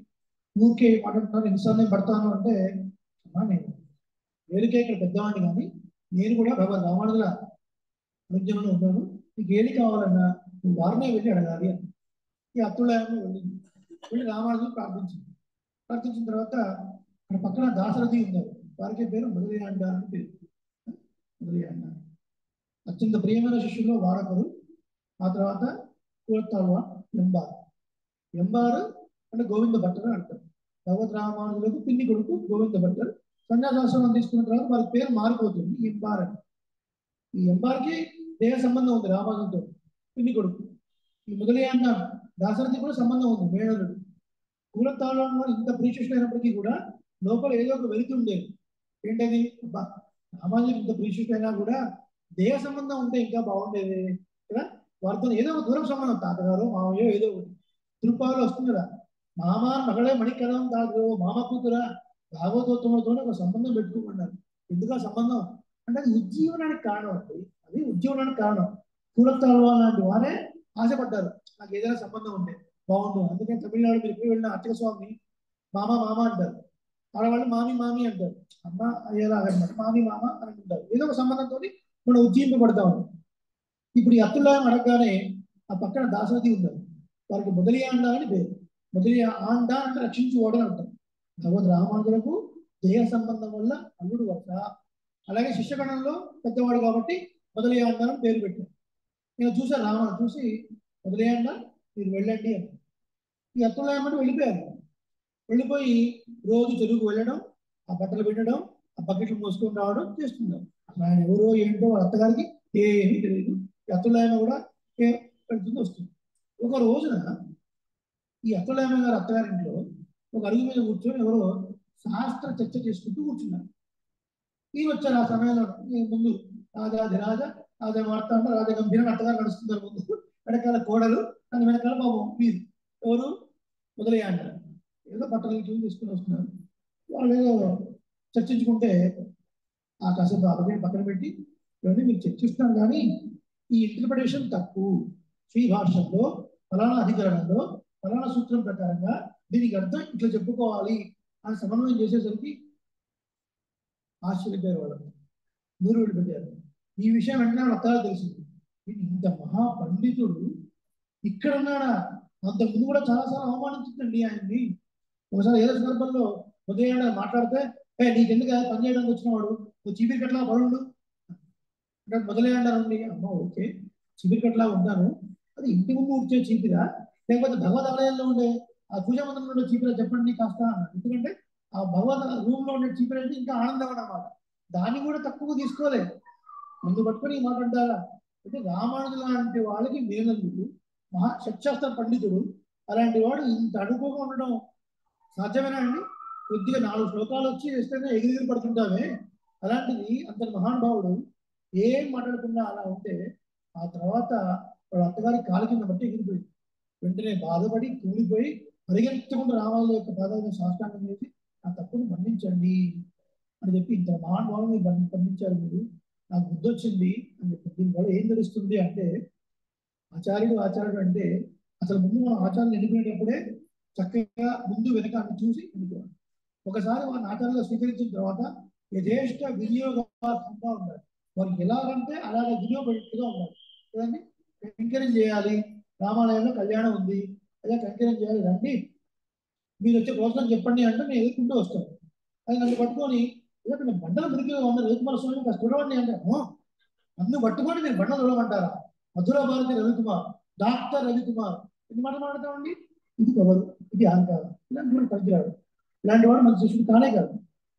ఊరికే మాట్లాడుతున్నారు, ఎన్నిసార్లు నేను పడతాను అంటే, నేను వేరుకే ఇక్కడ పెద్దవాడిని కానీ నేను కూడా భగవద్ రామానుజుల అనుజ్ఞంలో ఉన్నాను, నీకు ఏది కావాలన్నా నువ్వు వారినే వెళ్ళి అడగాలి అని. ఈ అత్తుళ్ళాయమ్మ వెళ్ళి రామానుజులు ప్రార్థించిన తర్వాత అక్కడ పక్కన దాశరథి ఉన్నారు, వారికి పేరు మొదలయ్యాండ అని పేరు. మొదలయ్యాండ అత్యంత ప్రియమైన శిష్యుల్లో వారొకరు. ఆ తర్వాత కూరతాల్వ ఎంబారు అంటే గోవింద భట్టర్ అంటారు. భగవద్ రామానుజులకు పిన్ని కొడుకు గోవింద భట్టర్. సన్యాసాశ్రమం తీసుకున్న తర్వాత వారి పేరు మారిపోతుంది ఎంబార్ అని. ఈ ఎంబార్కి దేహ సంబంధం ఉంది రామానుజంతో, పిన్ని కొడుకు. ఈ మొదలయ్యాండ దాశరథి కూడా సంబంధం ఉంది, మేనలుడు. కూరతాళంలో ఇంత ప్రీశిష్ట అయినప్పటికీ కూడా లోపల ఏదో ఒక వెలితి ఉండేది. ఏంటది? రామానుజుకి ఇంత ప్రీశిష్ట అయినా కూడా దేహ సంబంధం ఉంటే ఇంకా బాగుండేది కదా. వారితో ఏదో ఒక దూరం సంబంధం, తాతగారు మామయ్యో ఏదో ఒకటి. తిరుపాలు వస్తుంది కదా, మామ మగళే మణికరం కాదు, మామ కూతురా భాగవతోత్తములతోనే ఒక సంబంధం పెట్టుకోమన్నారు. ఎందుకు ఆ సంబంధం అంటే అది ఉజ్జీవనానికి కారణం అండి, అది ఉజ్జీవనానికి కారణం. కూరతాల్వ లాంటి వారే ఆశపడ్డారు నాకు ఏదైనా సంబంధం ఉంటే బాగుంటుంది. అందుకని తమిళనాడు మీరు ఎప్పుడు వెళ్ళిన అర్చక స్వామిని మామ మామ అంటారు, ఆడవాళ్ళు మామి మామి అంటారు, అమ్మ అయ్యేలాగనమాట మామి మామ అని అంటారు. ఏదో ఒక సంబంధంతో మనం ఉజ్జీవింపబడతాము. ఇప్పుడు ఈ అత్తుల్లాయం అడగగానే ఆ పక్కన దాశరథి ఉన్నారు, వారికి మొదలియాండ అని పేరు. ఆండ అంటే రక్షించుకోవడం అంటారు. భగవద్ రామానుజులకు దేహ సంబంధం వల్ల అల్లుడు వద్ద, అలాగే శిష్యగణంలో పెద్దవాడు కాబట్టి మొదలియాండ అని పేరు పెట్టారు. నేను చూసాను రామాను చూసి మొదలియాండ మీరు వెళ్ళండి అని. ఈ అత్తుల్లాయం అంటే వెళ్ళిపోయారు. వెళ్ళిపోయి రోజు చెరువుకు వెళ్ళడం, ఆ బట్టలు పెట్టడం, ఆ బకెట్లు మోసుకొని రావడం చేస్తున్నారు. అసలు ఆయన ఎవరో ఏంటో వాళ్ళ అత్తగారికి ఏమీ తెలియదు. అత్తులైన కూడా ఏ పెడుతుంది వస్తుంది. ఒక రోజున ఈ అత్తులైన గారు అత్తగారింట్లో ఒక అడుగు మీద కూర్చొని ఎవరో శాస్త్ర చర్చ చేసుకుంటూ కూర్చున్నారు. ఈయన వచ్చారు ఆ సమయంలో. ముందు రాజాధిరాజ రాజా మార్తాండ రాజగంభీరం అత్తగారు నడుస్తున్నారు ముందు, వెనకాల కోడలు, దాని వెనకాల బాబు వీరు ఎవరు మొదలయ్య అంటారు. ఏదో బట్టలు తీసుకుని వస్తున్నారు. వాళ్ళు ఏదో చర్చించుకుంటే ఆ కాసేపు అభివృద్ధి పక్కన పెట్టి ఇవన్నీ మీరు చర్చిస్తున్నాం కానీ ఈ ఇంటర్ప్రిటేషన్ తప్పు, శ్రీ భాషలో ఫలానా అధికరణంలో ఫలానా సూత్రం ప్రకారంగా దీనికి అర్థం ఇట్లా చెప్పుకోవాలి అని సమన్వయం చేసేసరికి ఆశ్చర్యపోయారు వాళ్ళు. నూరు పెట్టారు. ఈ విషయం వెంటనే అత్తగా తెలిసింది. ఇంత మహాపండితుడు ఇక్కడ ఉన్నాడా? అంతకుముందు కూడా చాలాసార్లు అవమానించిందండి ఆయన్ని. ఒకసారి ఏదో సందర్భంలో ఉదయం మాట్లాడితే నీకెందుకు పని చేయడానికి వచ్చినవాడు, నువ్వు చీపిరి కట్లా పడుండు అంటే మొదలయ్యారండి. అమ్మ ఓకే చీపిరి కట్లా ఉంటాను, అది ఇంటి ముందు వచ్చే చీపిరా లేకపోతే భగవద్ ఆలయంలో ఉండే ఆ పూజా మందిరంలో ఉండే చీపిరా చెప్పండి కాస్త అన్నాడు. ఎందుకంటే ఆ భగవద్ రూమ్ లో ఉండే చీపిరి అంటే ఇంకా ఆనందం అన్నమాట. దాన్ని కూడా తక్కువ తీసుకోలేదు. ముందు పట్టుకొని ఈ మాట అంటారా అంటే రామానుజు లాంటి వాళ్ళకి మేనందుకు మహా శిక్షాస్త్ర పండితుడు అలాంటి వాడు ఇంత అడుగుగా ఉండడం సాధ్యమేనా అండి? కొద్దిగా 4 శ్లోకాలు వచ్చి వేస్తేనే ఎగిరి పడుతుంటామే. అలాంటిది అంత మహానుభావుడు ఏం మాట్లాడకుండా అలా ఉంటే ఆ తర్వాత వాడు అత్తగారి కాలు కింద బట్టి ఎగిరిపోయింది. వెంటనే బాధపడి కూలిపోయి పరిగెత్తకుండా రామాల యొక్క పాదాలను సాష్టాంగం చేసి ఆ తప్పును మన్నించండి అని చెప్పి ఇంత మహానుభావుని పంపించారు మీరు, నాకు బుద్ధి వచ్చింది అని చెప్పి. దీనివల్ల ఏం తెలుస్తుంది అంటే ఆచార్యుడు అంటే అసలు ముందు మనం ఆచార్యులు ఎన్నుకునేటప్పుడే చక్కగా ముందు వెనక అని చూసి ఎన్నుకోవాలి. ఒకసారి వారిని ఆచార్యులుగా స్వీకరించిన తర్వాత యథేష్ట వినియోగంగా ఉండాలి. వారికి ఎలా అంటే అలాగే వినియోగపడిగా ఉండాలి కదండి. కైంకర్యం చేయాలి. రామాలయంలో కళ్యాణం ఉంది, అదే కైంకర్యం చేయాలి, రండి మీరు వచ్చే ప్రోత్సాహం చెప్పండి అంటే నేను ఎదుర్కొంటూ వస్తాను. అది నన్ను పట్టుకొని నేను బండల మురికిగా ఉన్న రవికుమార స్వామి కాస్త చూడవండి అంటే నన్ను పట్టుకొని మీరు బండలు చూడమంటారా? మధుర భారతి రవికుమార్, డాక్టర్ రవికుమార్ ఎన్ని మాటలు మాట్లాడతామండి. ఇది ఎవరు, ఇది అహంకారం. ఇలాంటి వాడు పనికిరాడు. ఇలాంటి వాడు మన శిష్యుడు కానే కాదు.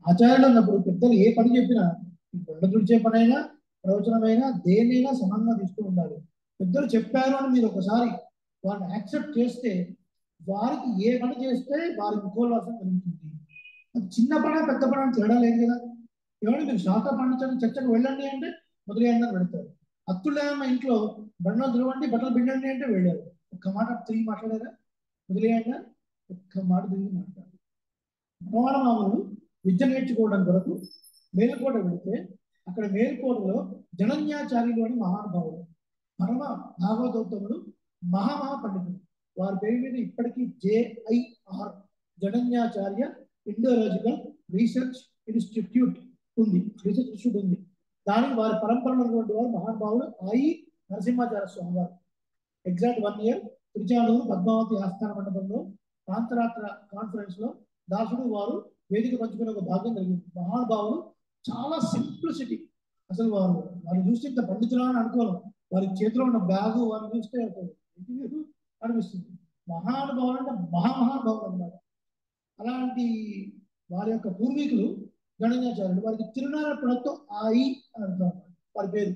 ఆచార్యులు ఉన్నప్పుడు పెద్దలు ఏ పని చెప్పినా బండ తుడిచే పనైనా ప్రవచనమైనా దేనైనా సమానంగా తీస్తూ ఉండాలి. పెద్దలు చెప్పారు అని మీరు ఒకసారి వారిని యాక్సెప్ట్ చేస్తే వారికి ఏ పని చేస్తే వారికి ఉపోల్లాసం కలుగుతుంది. అది చిన్న పడ పెద్ద పడ అని తేడా లేదు కదా. ఏమంటే మీరు శాస్త్ర పండించండి చర్చకు వెళ్ళండి అంటే మొదలైన పెడతారు. అత్తులేమ ఇంట్లో బండలు దురవండి బట్టలు పిండండి అంటే వెళ్ళారు. ఒక్క మాట తిరిగి మాట్లాడారా? మొదలైన ఒక్క మాట తిరిగి మాట్లాడారు. మామూలు విద్య నేర్చుకోవడం కొరకు మేలుకోట వెళితే అక్కడ మేలుకోటలో జనన్యాచార్యులు అని మహానుభావుడు, పరమ భాగవతోత్తముడు, మహామహా పండితుడు. వారి పేరు మీద ఇప్పటికీ JIR జనన్యాచార్య ఇండోలాజికల్ రీసెర్చ్ ఇన్స్టిట్యూట్ ఉంది. రీసెర్చ్ ఇన్స్టిట్యూట్ ఉంది. దానికి వారి పరంపరలో ఉన్నటువంటి వారు మహానుభావుడు నరసింహాచార్య స్వామి వారు. ఎగ్జాక్ట్ 1 year తిరుచానూరు పద్మావతి ఆస్థాన మండపంలో కాంతరాత్ర కాన్ఫరెన్స్ లో దాసుడు వారు వేదిక పంచుకునే ఒక భాగ్యం కలిగింది. మహానుభావుడు చాలా సింప్లిసిటీ. అసలు వారు చూస్తే ఇంత పండితులు అని అనుకోను. వారి చేతిలో ఉన్న బ్యాగు వారిని చూస్తే అనిపిస్తుంది. మహానుభావులు అంటే మహానుభావులు అన్నమాట. అలాంటి వారి యొక్క పూర్వీకులు గణన్యాచార్యులు. వారికి తిరునాళ్ళతో ఆయి అని అంటారు వారి పేరు.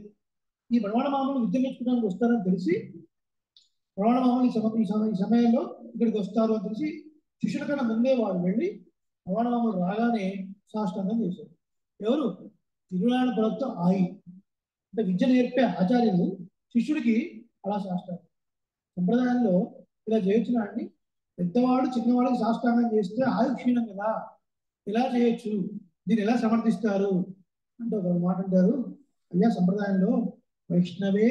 ఈ ప్రమాణ మామూలు విద్య నేర్చుకోవడానికి వస్తారని తెలిసి ప్రమాణ మామూలు ఈ సమయంలో ఇక్కడికి వస్తారు అని తెలిసి శిష్యుల కన్నా ముందే వారు వెళ్ళి ప్రమాణ మామూలు రాగానే సాష్టాంగం చేశారు. ఎవరు? తిరునాళ్ళతో ఆయి అంటే విద్య నేర్పే ఆచార్యులు శిష్యుడికి అలా సాష్టాంగం. సంప్రదాయంలో ఇలా చేయొచ్చునా అండి? పెద్దవాడు చిన్నవాడికి సాష్టాంగం చేస్తే ఆయు క్షీణం కదా, ఇలా చేయొచ్చు, దీన్ని ఎలా సమర్థిస్తారు అంటే ఒక మాట అంటారు. అయ్యా సంప్రదాయంలో వైష్ణవే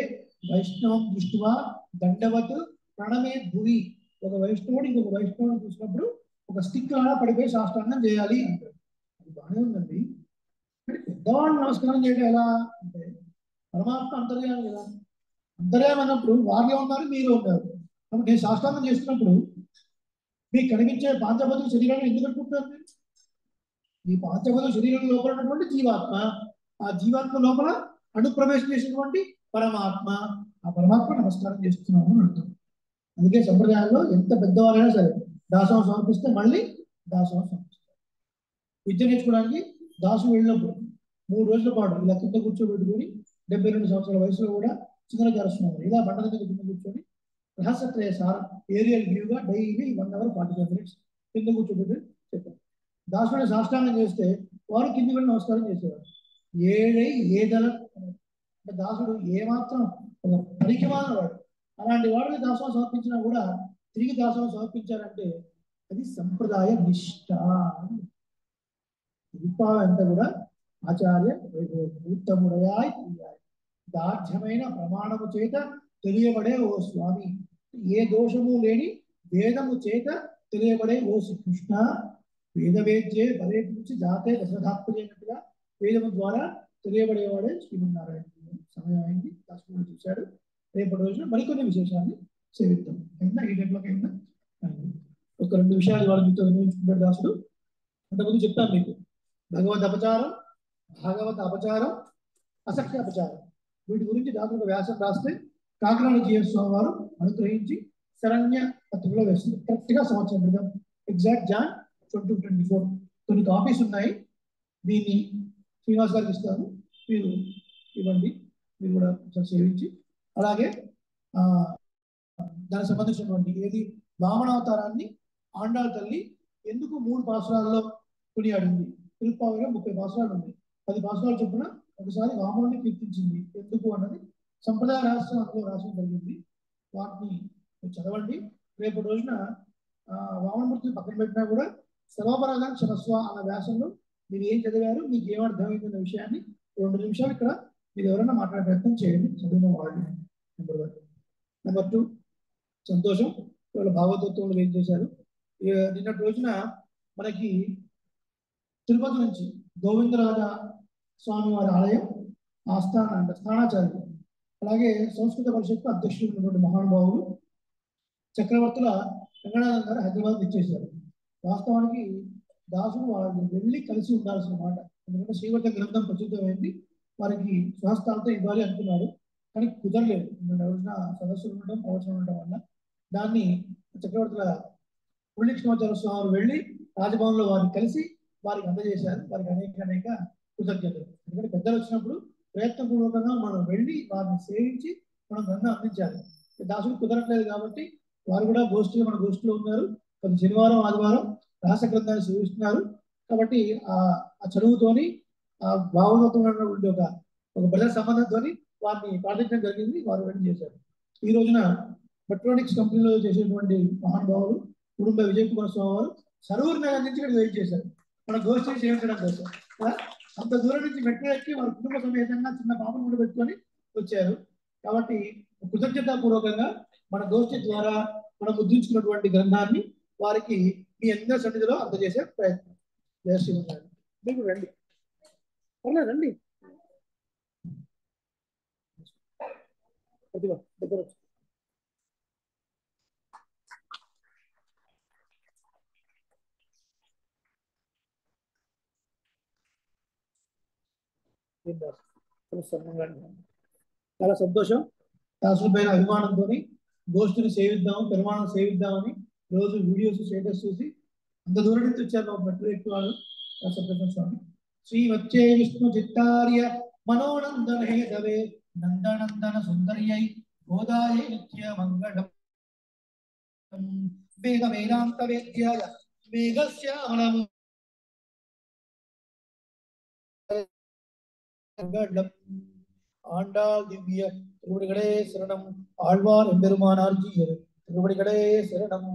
వైష్ణవం దృష్టివా దండవత్ ప్రణమే భూమి. ఒక వైష్ణవుడు ఇంకొక వైష్ణవుని చూసినప్పుడు ఒక స్టిక్ లాగా పడిపోయి సాష్టాంగం చేయాలి అంటారు. అది బాగానే ఉందండి. కానీ పెద్దవాడిని నమస్కారం చేయడం ఎలా అంటే పరమాత్మ అంతర్యామి కదా. అంతర్యామి అన్నప్పుడు వారిలో ఉన్నారు, మీరు ఉన్నారు. కాబట్టి నేను సాష్టాంగం చేస్తున్నప్పుడు మీకు కనిపించే పాంచభౌతిక శరీరాన్ని ఎందుకు అనుకుంటారు? ఈ పాంచభౌతిక శరీరం లోపల ఉన్నటువంటి జీవాత్మ, ఆ జీవాత్మ లోపల అణుప్రవేశం చేసినటువంటి పరమాత్మ, ఆ పరమాత్మ నమస్కారం చేస్తున్నాము అని అంటాం. అందుకే సంప్రదాయంలో ఎంత పెద్దవాళ్ళైనా సరే దాసం సమర్పిస్తే మళ్ళీ దాసోహం సమర్పిస్తారు. విద్య నేర్చుకోవడానికి దాసుడు వెళ్ళినప్పుడు 3 రోజుల పాటు ఇలా కింద కూర్చోబెట్టుకొని 72 సంవత్సరాల వయసులో కూడా చిందరగారుస్తున్నారు. ఇలా బండ దగ్గర కింద కూర్చొని రహస్యత్రయ సారం ఏరియల్ వ్యూగా డైలీ 1 hour 45 minutes కింద కూర్చోబెట్టి చెప్పారు. దాసుని సాష్టాంగం చేస్తే వారు కింది వెళ్ళి నమస్కారం చేసేవారు. ఏడై ఏదల అంటే దాసుడు ఏమాత్రం ఒక పనికిమాలిన వాడు, అలాంటి వాడిని దాసోహం సమర్పించినా కూడా తిరిగి దాసోహం సమర్పించారంటే అది సంప్రదాయ నిష్ట. అంతా కూడా ఆచార్య ఉత్తముడయాయ్ దార్ఢ్యమైన ప్రమాణము చేత తెలియబడే ఓ స్వామి, ఏ దోషము లేని వేదము చేత తెలియబడే ఓ శ్రీకృష్ణ, వేదవేద్యే బలే నుంచి జాతే దశరథాత్మజైనట్టుగా వేదము ద్వారా తెలియబడేవాడే శ్రీమన్నారాయణ. సమయం అయింది, దాసుడు చూశాడు. రేపటి రోజున మరికొన్ని విశేషాన్ని సేవిద్దాం. అయినా ఈ టైంలోకి అయినా ఒక 2 విషయాలు ఇవాళ మీతో వినియోగించుకుంటాడు దాసుడు. అంతకుముందు చెప్తాను మీకు, భగవద్ అపచారం, భాగవత అపచారం, అసఖ్య అపచారం, వీటి గురించి దాసుడు వ్యాసం రాస్తే కాకినాడ జిఎస్ స్వామి వారు అనుగ్రహించి శరణ్య పత్రికలో వేస్తుంది. కరెక్ట్గా సంవత్సరం క్రితం, ఎగ్జాక్ట్ జాన్ 2024. కొన్ని కాపీస్ ఉన్నాయి, దీన్ని శ్రీనివాస్ గారికి ఇస్తాను, మీరు ఇవ్వండి, మీరు కూడా సేవించి. అలాగే దానికి సంబంధించినటువంటి ఏది వామనావతారాన్ని ఆండాళ్ తల్లి ఎందుకు 3 పాసురాల్లో కొనియాడింది. తిరుప్పావలో 30 పాసురాలు ఉన్నాయి, 10 పాసురాలు చొప్పున ఒకసారి వామనుని కీర్తించింది ఎందుకు అన్నది సంప్రదాయ రహస్యం అందులో రాసిన జరిగింది. వాటిని చదవండి. రేపటి రోజున వామనమూర్తిని పక్కన పెట్టినా కూడా సర్వపరాగా క్షమస్వ అన్న వ్యాసంలో మీరు ఏం చదివారు, మీకు ఏం అర్థమైందన్న విషయాన్ని 2 నిమిషాలు ఇక్కడ మీరు ఎవరైనా మాట్లాడే ప్రయత్నం చేయండి, చదివిన వాళ్ళు. నెంబర్ 2, సంతోషం, ఇవాళ భాగవతత్వంలో ఏం చేశారు. నిన్నటి రోజున మనకి తిరుపతి నుంచి గోవిందరాజ స్వామి వారి ఆలయం స్థానాచార్యులు, అలాగే సంస్కృత పరిషత్తు అధ్యక్షులు ఉన్నటువంటి మహానుభావులు చక్రవర్తుల రంగనాథన్ గారు హైదరాబాద్ ఇచ్చేశారు. వాస్తవానికి దాసుడు వాళ్ళు వెళ్ళి కలిసి ఉండాల్సిన మాట, ఎందుకంటే శ్రీవర్ధ గ్రంథం ప్రసిద్ధమైంది, వారికి స్వహస్తాలతో ఇవ్వాలి అనుకున్నారు, కానీ కుదరలేదు. రోజున సదస్సులు ఉండడం, ప్రవచనం ఉండడం వల్ల దాన్ని చక్రవర్తుల పుణ్యకృష్ణాచార్య స్వామి వెళ్ళి రాజభవన్లో వారిని కలిసి వారికి అందజేశారు. వారికి అనేక కృతజ్ఞతలు. ఎందుకంటే పెద్దలు వచ్చినప్పుడు ప్రయత్నపూర్వకంగా మనం వెళ్ళి వారిని సేవించి మనం గ్రంథం అందించాలి. దాసుడు కుదరట్లేదు కాబట్టి వారు కూడా మన గోష్ఠిలో ఉన్నారు. కొన్ని శనివారం ఆదివారం రహస్య గ్రంథాన్ని సేవిస్తున్నారు. కాబట్టి ఆ చదువుతోని ఆ భావనతో ఒక బ్రదర్ సంబంధంతో వారిని ప్రార్థించడం జరిగింది. వారు వెళ్ళి చేశారు. ఈ రోజున మెట్రానిక్స్ కంపెనీలో చేసేటువంటి మహానుభావులు కుటుంబ విజయ్ కుమార్ స్వామి వారు సరూర్ నగర్ నుంచి ఇక్కడ వెయిట్ చేశారు మన గోష్ఠిని చేయించడం కోసం. అంత దూరం నుంచి మెట్రో ఎక్కి వారి కుటుంబ సమేతంగా చిన్న పాపను కూడా పెట్టుకొని వచ్చారు. కాబట్టి కృతజ్ఞతాపూర్వకంగా మన గోష్ఠి ద్వారా మనం ముద్రించుకున్నటువంటి గ్రంథాన్ని వారికి మీ అందరి సన్నిధిలో అందజేసే ప్రయత్నం చేస్తున్నారు. మీకు రండి, రండి, ప్రతిభ దగ్గర చాలా సంతోషం. దాసుల పైన అభిమానంతో గోష్ఠిని సేవిద్దాము, పరిమాణం సేవిద్దామని రోజు వీడియోస్ స్టేటస్ చూసి అంత దూరం నుంచి వచ్చారు మెట్రో ఎక్కువ వాళ్ళు. స్వామి శ్రీ వచ్చే విష్ణు చిత్తార్య మనోనందన హేతవే నందనందన సుందర్యై గోదాయ నిత్య మంగళం వేద వేదాంత వేద్యాయ వేగశ్యామలము ஆண்டாள் திவ்ய திருவடிகளே சரணம். ஆழ்வார் எம்பெருமானார் ஜீயர் திருவடிகளே சரணம்.